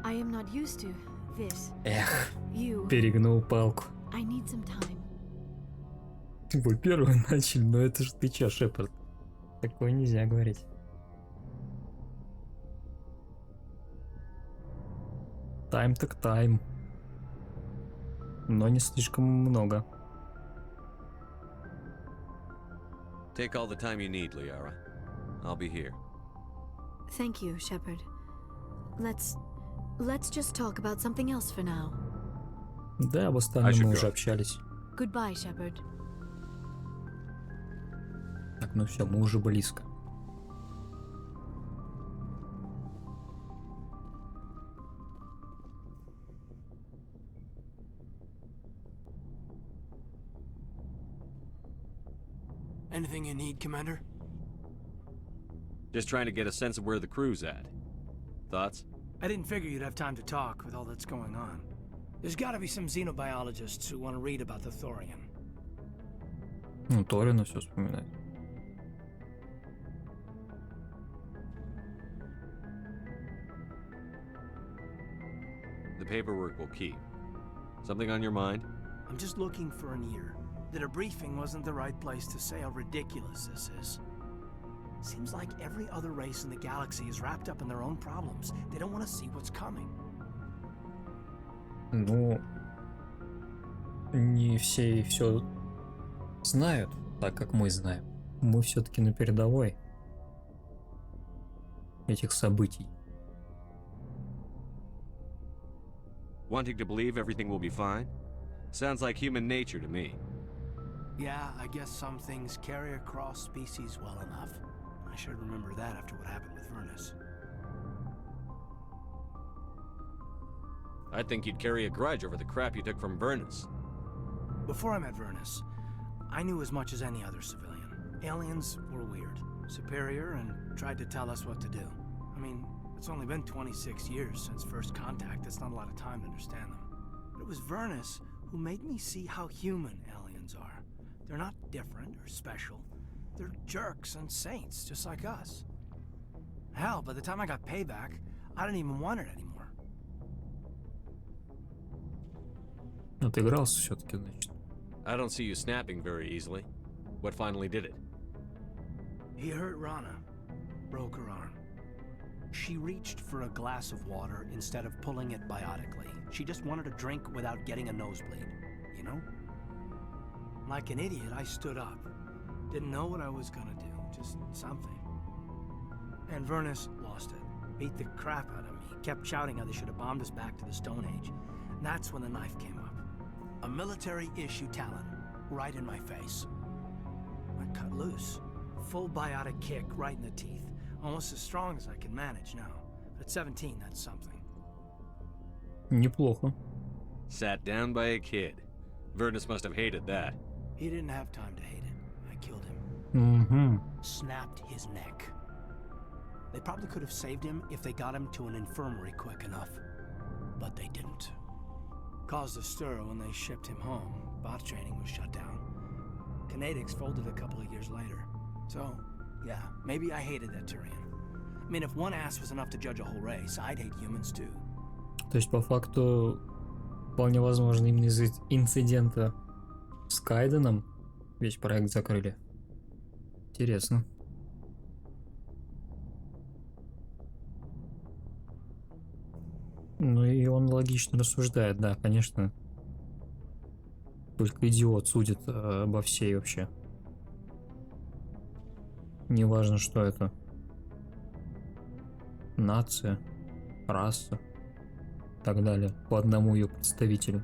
I am not used to this. Эх, You. перегнул палку. I need some time. Вы первые начали, но это же ты чё, Шепард? Такое нельзя говорить. Тайм так тайм. Но не слишком много. Take all the time you need, Liara. I'll be here. Thank you, Shepard. Let's just talk about something else for now. Да, об остальном мы уже общались. Goodbye, Shepard. Так, ну все, мы уже близко. Anything you need, Commander? Just trying to get a sense of where the crew's at. Thoughts? I didn't figure you'd have time to talk with all that's going on. There's gotta be some xenobiologists who want to read about the Thorian. Ну, Торина все вспоминает. The paperwork will keep. Something on your mind? I'm just looking for an ear. The debriefing wasn't the right place to say how ridiculous this is. Seems like every other race in the galaxy is wrapped up in their own problems. They don't want to see what's coming. Ну, не все и все знают, так как мы знаем. Мы все-таки на передовой этих событий. Wanting to believe everything will be fine? Sounds like human nature to me. Yeah, I guess some things carry across species well enough. I should remember that after what happened with Vernus. I'd think you'd carry a grudge over the crap you took from Vernus. Before I met Vernus, I knew as much as any other civilian. Aliens were weird, superior, and tried to tell us what to do. I mean, it's only been 26 years since first contact. That's not a lot of time to understand them. But it was Vernus who made me see how human aliens are. They're not different or special. They're jerks and saints, just like us. Hell, by the time I got payback, I didn't even want it anymore. Отыгрался все-таки, значит. I don't see you snapping very easily. What finally did it? He hurt Rana. Broke her arm. She reached for a glass of water instead of pulling it biotically. She just wanted a drink without getting a nosebleed, you know? Like an idiot, I stood up. Didn't know what I was gonna do, just something. And Vernus lost it. Beat the crap out of me. Kept shouting how they should have bombed us back to the Stone Age. And that's when the knife came up. A military-issue talon, right in my face. I cut loose. Full biotic kick right in the teeth. Almost as strong as I can manage now. At 17, that's something. Неплохо. Sat down by a kid. Vernus must have hated that. He didn't have time to hate it. I killed him. Mm-hmm. Snapped his neck. They probably could have saved him if they got him to an infirmary quick enough. But they didn't. Caused a stir when they shipped him home. Bot training was shut down. Kinetics folded a couple of years later. So, yeah, maybe I hated that Tyrian. I mean, if one ass was enough to judge a whole race, I'd hate humans too. То есть, по факту, вполне возможно, именно из-за инцидента с Кайденом весь проект закрыли. Интересно. Ну и он логично рассуждает, да, конечно. Только идиот судит обо всей вообще. Неважно, что это. Нация, раса и так далее. По одному ее представителю.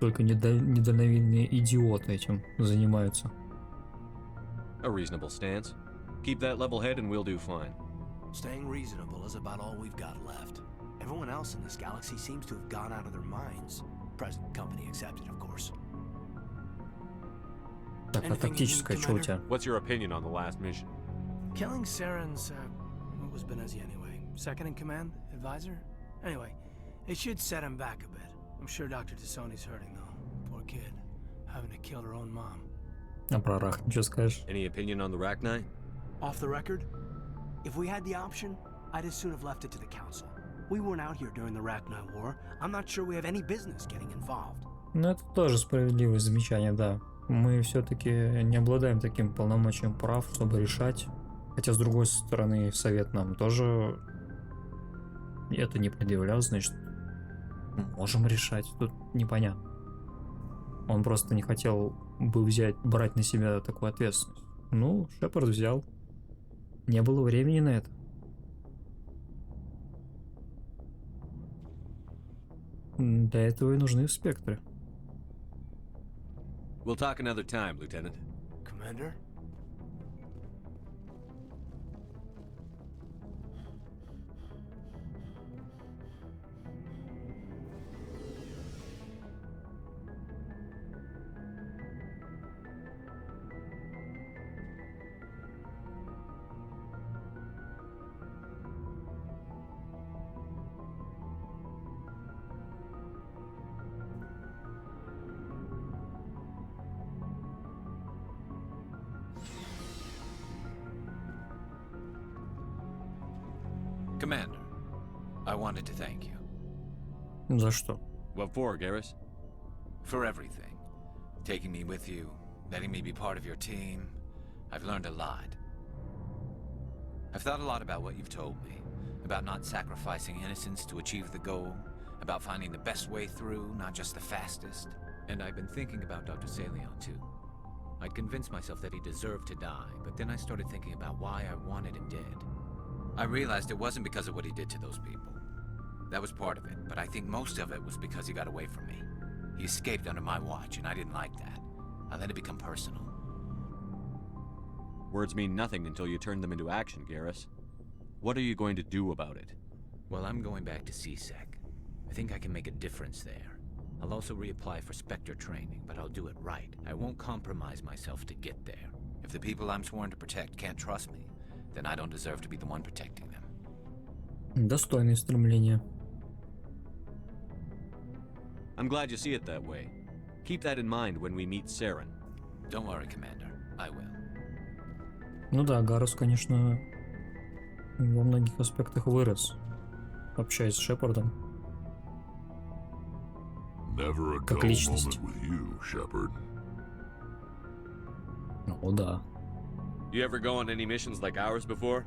Только недальновидные идиоты этим занимаются. A reasonable stance. Keep that level head and we'll do fine. Staying reasonable is about all we've got left. Everyone else in this galaxy seems to have gone out of their minds. Present company accepted, of course. Так, а тактическое что у тебя? What's your opinion on the last mission? Killing Saren's, what was Benezi anyway? Second in command? Advisor? Anyway, it should set him back a bit. I'm sure Dr. Tassoni's hurting though. Poor kid. Having to kill her own mom. А про Рах что скажешь? Any opinion on the Rachni? Off the record? If we had the option, I'd as soon have left it to the council. We weren't out here during the Rachni War. I'm not sure we have any business getting involved. Ну, это тоже справедливое замечание, да. Мы все-таки не обладаем таким полномочием прав, чтобы решать. Хотя, с другой стороны, совет нам тоже это не предъявлял, значит, можем решать. Тут непонятно. Он просто не хотел бы брать на себя такую ответственность. Ну, Шепард взял. Не было времени на это. Для этого и нужны спектры. We'll talk another time, Lieutenant. Commander? Commander, I wanted to thank you. За что? What for, Garrus? For everything. Taking me with you, letting me be part of your team. I've learned a lot. I've thought a lot about what you've told me. About not sacrificing innocence to achieve the goal. About finding the best way through, not just the fastest. And I've been thinking about Dr. Salion, too. I'd convinced myself that he deserved to die, but then I started thinking about why I wanted him dead. I realized it wasn't because of what he did to those people. That was part of it, but I think most of it was because he got away from me. He escaped under my watch, and I didn't like that. I let it become personal. Words mean nothing until you turn them into action, Garrus. What are you going to do about it? Well, I'm going back to CSEC. I think I can make a difference there. I'll also reapply for Spectre training, but I'll do it right. I won't compromise myself to get there. If the people I'm sworn to protect can't trust me, then I don't deserve to be the one protecting them. Достойное стремление. I'm glad you see it that way. Keep that in mind when we meet Saren. Don't worry, Commander. I will. Ну да, Гарус, конечно, во многих аспектах вырос, общаясь с Шепардом. Never a Как dull личность. moment with you, Shepard. Ну да. You ever go on any missions like ours before?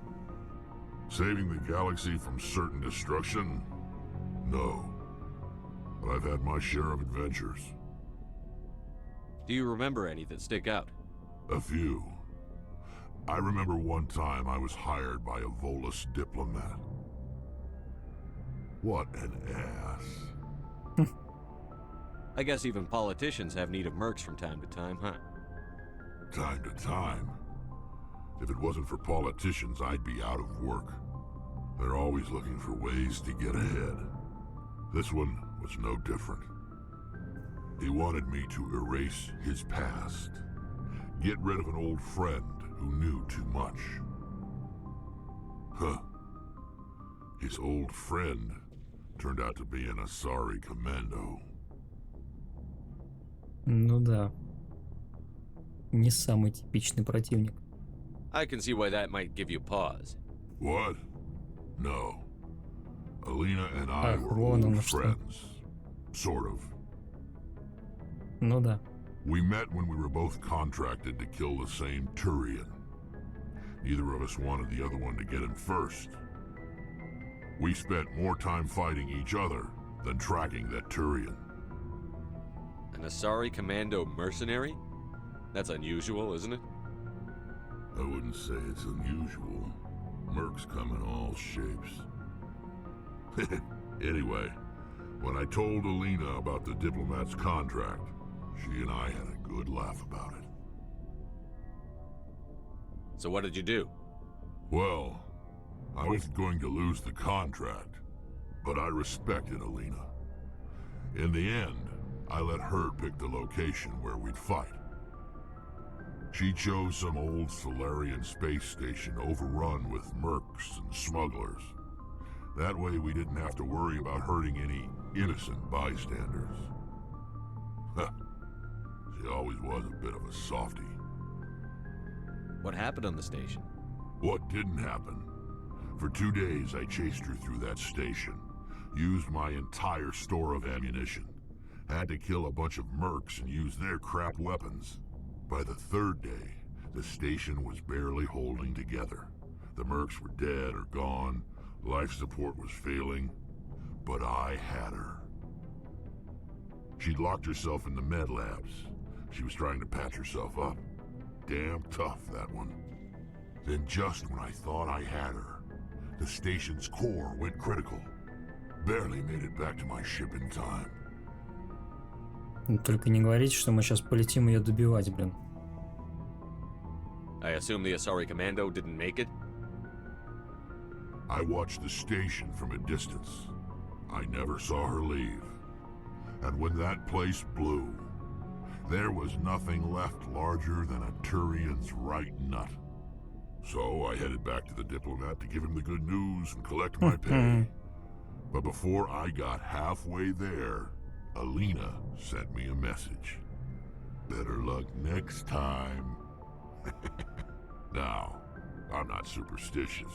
Saving the galaxy from certain destruction? No. But I've had my share of adventures. Do you remember any that stick out? A few. I remember one time I was hired by a Volus diplomat. What an ass. I guess even politicians have need of mercs from time to time, huh? Time to time. If it wasn't for politicians, I'd be out of work. They're always looking for ways to get ahead. This one was no different. He wanted me to erase his past, get rid of an old friend who knew too much. Huh. His old friend turned out to be an Asari commando. Ну да. Не самый типичный противник. I can see why that might give you pause. What? No. Alina and I were old friends. Sort of. Ну да. We met when we were both contracted to kill the same Turian. Neither of us wanted the other one to get him first. We spent more time fighting each other than tracking that Turian. An Asari commando mercenary? That's unusual, isn't it? I wouldn't say it's unusual. Mercs come in all shapes. Anyway, when I told Alina about the diplomat's contract, she and I had a good laugh about it. So what did you do? Well, I wasn't going to lose the contract, but I respected Alina. In the end, I let her pick the location where we'd fight. She chose some old Solarian space station overrun with mercs and smugglers. That way we didn't have to worry about hurting any innocent bystanders. She always was a bit of a softie. What happened on the station? What didn't happen? For 2 days I chased her through that station, used my entire store of ammunition, had to kill a bunch of mercs and use their crap weapons. By the 3rd day, the station was barely holding together. The mercs were dead or gone, life support was failing, but I had her. She'd locked herself in the med labs. She was trying to patch herself up. Damn tough, that one. Then just when I thought I had her, the station's core went critical. Barely made it back to my ship in time. Только не говорите, что мы сейчас полетим ее добивать, блин. I assume the Asari commando didn't make it? I watched the station from a distance. I never saw her leave. And when that place blew, there was nothing left larger than a Turian's right nut. So I headed back to the diplomat to give him the good news and collect my pay. But before I got halfway there, Alina sent me a message. Better luck next time. Now, I'm not superstitious,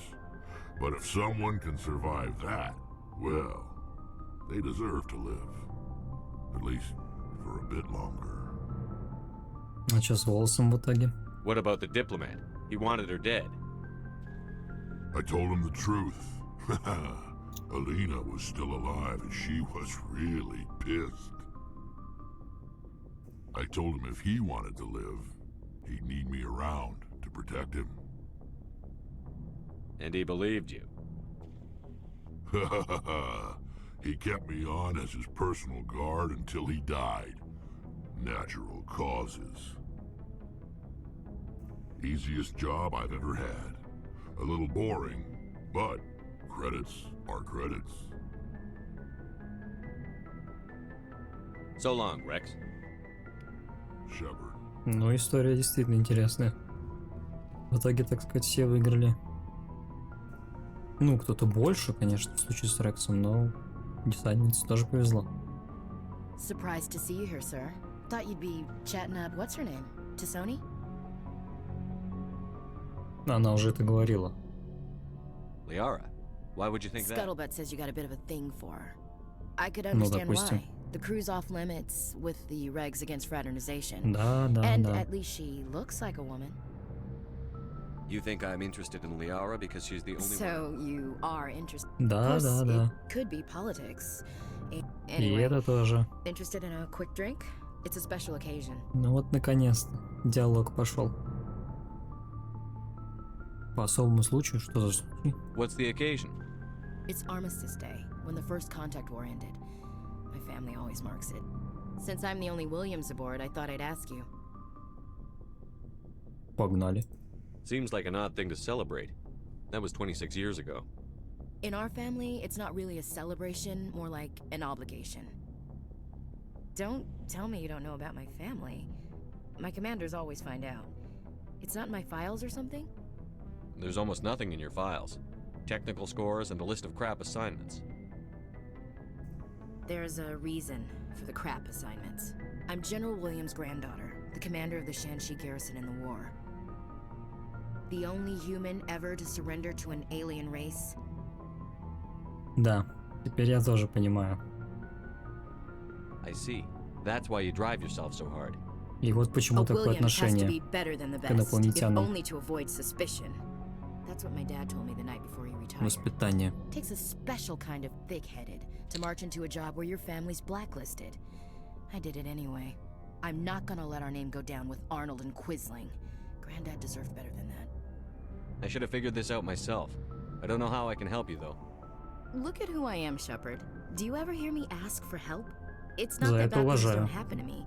but if someone can survive that, well, they deserve to live. At least for a bit longer. А что с волосом в итоге? What about the diplomat? He wanted her dead. I told him the truth. Alina was still alive and she was really pissed. I told him if he wanted to live, he'd need me around to protect him. And he believed you. He kept me on as his personal guard until he died. Natural causes. Easiest job I've ever had. A little boring, but credits are credits. So long, Rex. Shepard. Ну, история действительно интересная. В итоге, так сказать, все выиграли. Ну, кто-то больше, конечно, в случае с Рексом, но десантнице тоже повезло. Surprised to see you here, sir. Thought you'd be chatting up, what's her name? Tisoni? Она уже это говорила. Liara, why would you think that? Scuttlebutt says you got a bit of a thing for her. I could understand why. допустим. The crew's off limits with the regs against fraternization. Да, да, and да. at least she looks like a woman. You think I'm interested in Liara because she's the only So you are interested. Да, Of course, да, да. it could be politics. И Anyway, это тоже. interested in a quick drink? It's a special occasion. Ну вот, наконец-то, диалог пошел. По особому случаю, что за случай? What's the occasion? It's Armistice Day, when the first contact war ended. My family always marks it. Since I'm the only Williams aboard, I thought I'd ask you. Погнали. Seems like an odd thing to celebrate. That was 26 years ago. In our family, it's not really a celebration, more like an obligation. Don't tell me you don't know about my family. My commanders always find out. It's not in my files or something? There's almost nothing in your files. Technical scores and a list of crap assignments. There's a reason for the crap assignments. I'm General Williams' granddaughter, the commander of the Shanxi garrison in the war. The only human ever to surrender to an alien race. Да, теперь я тоже понимаю. I see. That's why you drive yourself so hard. И вот почему такое отношение к инопланетянам. Воспитание. Takes a special kind of thick-headed to march into a job where your family's blacklisted. I did it anyway. I'm not gonna let our name go down with Arnold and Quisling. Granddad deserved better than that. I should have figured this out myself. I don't know how I can help you though. Look at who I am, Shepard. Do you ever hear me ask for help? It's not that bad things don't happen to me.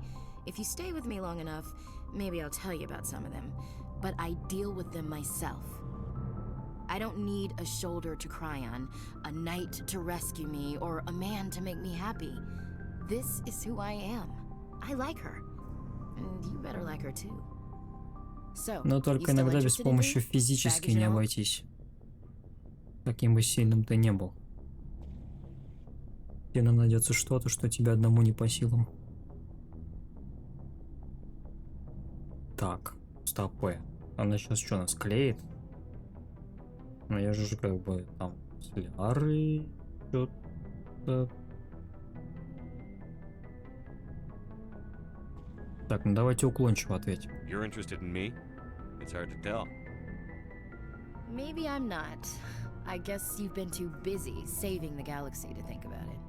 If you stay with me long enough, maybe I'll tell you about some of them. But I deal with them myself. I don't need a shoulder to cry on, a knight to rescue me, or a man to make me happy. This is who I am. I like her. And you better like her too. So, но только иногда без помощи физически не обойтись. Каким бы сильным ты не был. Всегда найдется что-то, что тебе одному не по силам. Так, стопэ. Она сейчас что, нас клеит? Ну я же как бы там с Лярой что-то. Так, ну давайте уклончиво ответим. You're interested in me? It's hard to tell. Maybe I'm not. I guess you've been too busy saving the galaxy to think about it.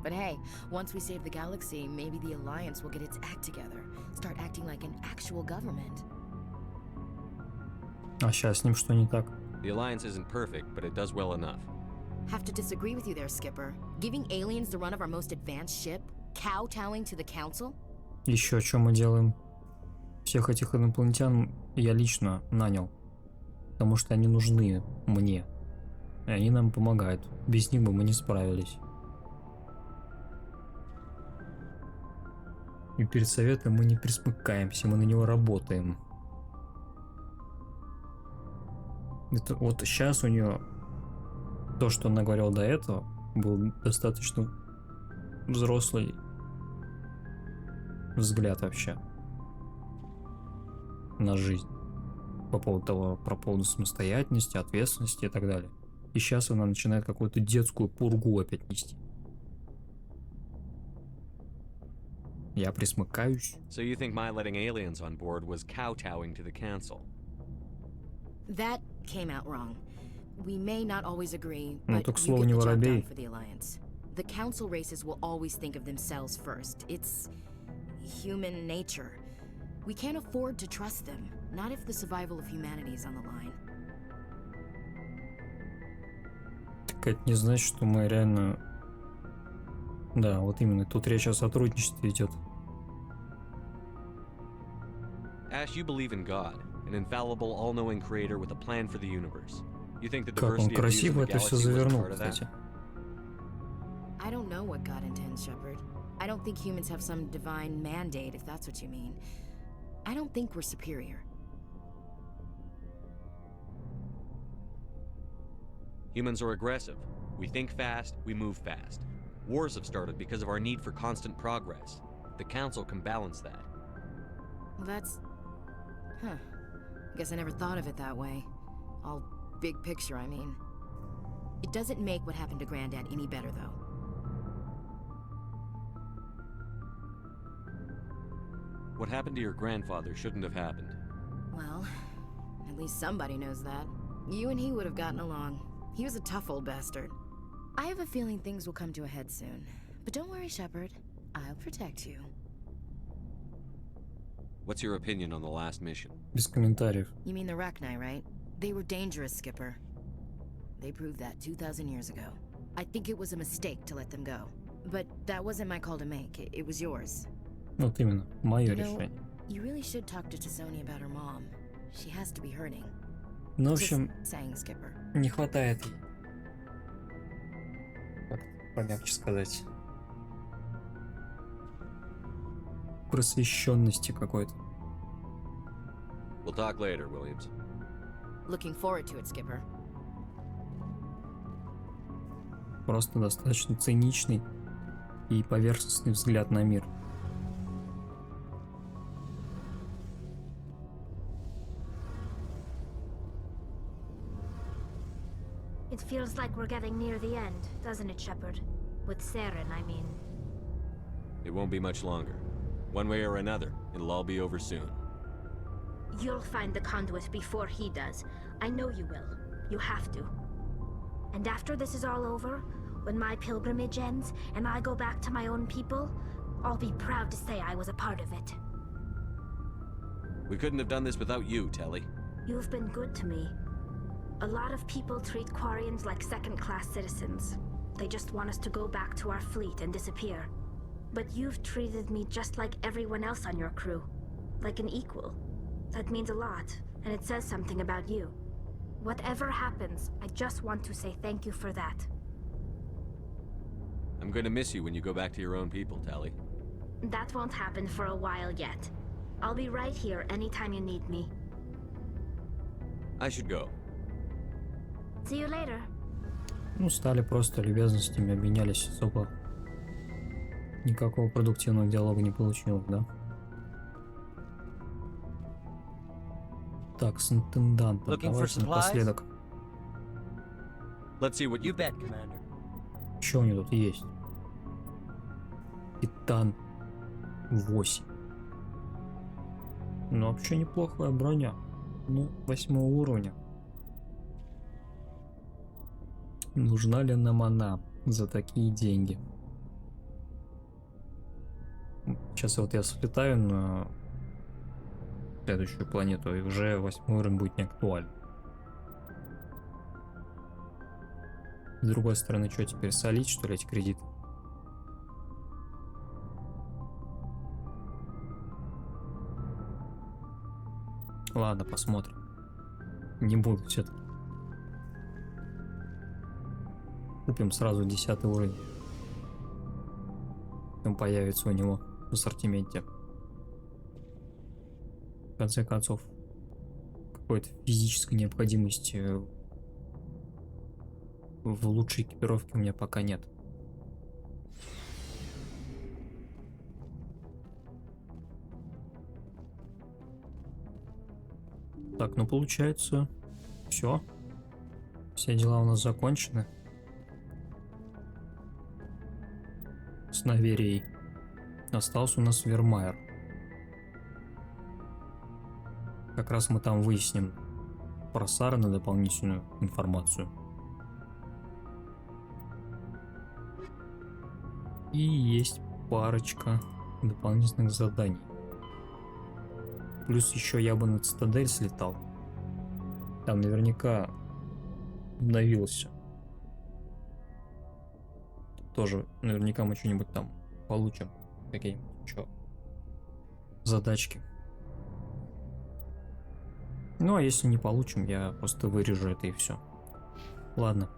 But hey, once we save the galaxy, maybe the Alliance will get its act together. Start acting like an actual government. А сейчас с ним что не так? The Alliance isn't perfect, but it does well enough. Have to disagree with you there, Skipper. Giving aliens the run of our most advanced ship? Kowtowing to the Council? Еще что мы делаем? Всех этих инопланетян я лично нанял. Потому что они нужны мне. И они нам помогают. Без них бы мы не справились. И перед советом мы не присмыкаемся, мы на него работаем. Это вот сейчас у нее то, что она говорила до этого, был достаточно взрослый взгляд вообще на жизнь. По поводу того, про поводу самостоятельности, ответственности и так далее. И сейчас она начинает какую-то детскую пургу опять нести. Я присмыкаюсь. So you think my letting aliens on board was kowtowing to the council? That came out wrong. We may not always agree, Ну but так you слово get не the job done воробей. for the Alliance. The Council races will always think of themselves first. It's human nature. We can't afford to trust them, not if the survival of humanity is on the line. Так это не значит, что мы реально... Да, вот именно, тут речь о сотрудничестве идет. Ash, you believe in God, an infallible, all-knowing creator with a plan for the universe. You think the Как он diversity of views in красиво the это все galaxy was завернул, part of that? кстати. I don't know what God intends, Shepard. I don't think humans have some divine mandate, if that's what you mean. I don't think we're superior. Humans are aggressive. We think fast, we move fast. Wars have started because of our need for constant progress. The Council can balance that. Well, that's... Huh. Guess I never thought of it that way. All big picture, I mean. It doesn't make what happened to Granddad any better, though. What happened to your grandfather shouldn't have happened. Well, at least somebody knows that. You and he would have gotten along. He was a tough old bastard. I have a feeling things will come to a head soon. But don't worry, Shepard. I'll protect you. What's your opinion on the last mission? Без комментариев. You mean the Rachni, right? They were dangerous, Skipper. They proved that 2,000 years ago. I think it was a mistake to let them go. But that wasn't my call to make. It was yours. Вот именно, мое решение. You really should talk to Tisoni about her mom. She has to be hurting. Ну, в общем, Just saying, Skipper. не хватает, как помягче сказать, просвещенности какой-то. We'll talk later, Williams. Looking forward to it, Skipper. Просто достаточно циничный и поверхностный взгляд на мир. It feels like we're getting near the end, doesn't it, Shepard? With Saren, I mean. It won't be much longer. One way or another, it'll all be over soon. You'll find the conduit before he does. I know you will. You have to. And after this is all over, when my pilgrimage ends and I go back to my own people, I'll be proud to say I was a part of it. We couldn't have done this without you, Telly. You've been good to me. A lot of people treat Quarians like second-class citizens. They just want us to go back to our fleet and disappear. But you've treated me just like everyone else on your crew. Like an equal. That means a lot, and it says something about you. Whatever happens, I just want to say thank you for that. I'm going to miss you when you go back to your own people, Telly. That won't happen for a while yet. I'll be right here anytime you need me. I should go. See you later. Ну, стали просто любезностями, обменялись особо. Никакого продуктивного диалога не получилось, да? Так, с интендантом. Давайте напоследок. Let's see what you bet, Commander. Что у него тут есть? Титан 8. Ну, вообще неплохая броня. Ну, 8 уровня. Нужна ли нам она за такие деньги? Сейчас вот я слетаю на следующую планету, и уже 8 уровень будет не актуален. С другой стороны, что теперь, солить, что ли, эти кредиты? Ладно, посмотрим. Не буду все-таки. Купим сразу 10 уровень. Он появится у него в ассортименте. В конце концов, какой-то физической необходимости в лучшей экипировке у меня пока нет. Так, ну получается, все дела у нас закончены. С Наверией. Остался у нас Вермайер. Как раз мы там выясним про Сарена дополнительную информацию. И есть парочка дополнительных заданий. Плюс еще я бы на Цитадель слетал. Там наверняка обновилось все. Тоже наверняка мы что-нибудь там получим. Какие-нибудь еще задачки. Ну а если не получим, я просто вырежу это и все. Ладно.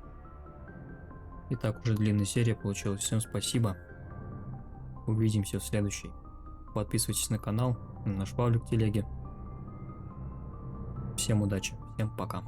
Итак, уже длинная серия получилась. Всем спасибо. Увидимся в следующей. Подписывайтесь на канал, на наш паблик в телеге. Всем удачи, всем пока.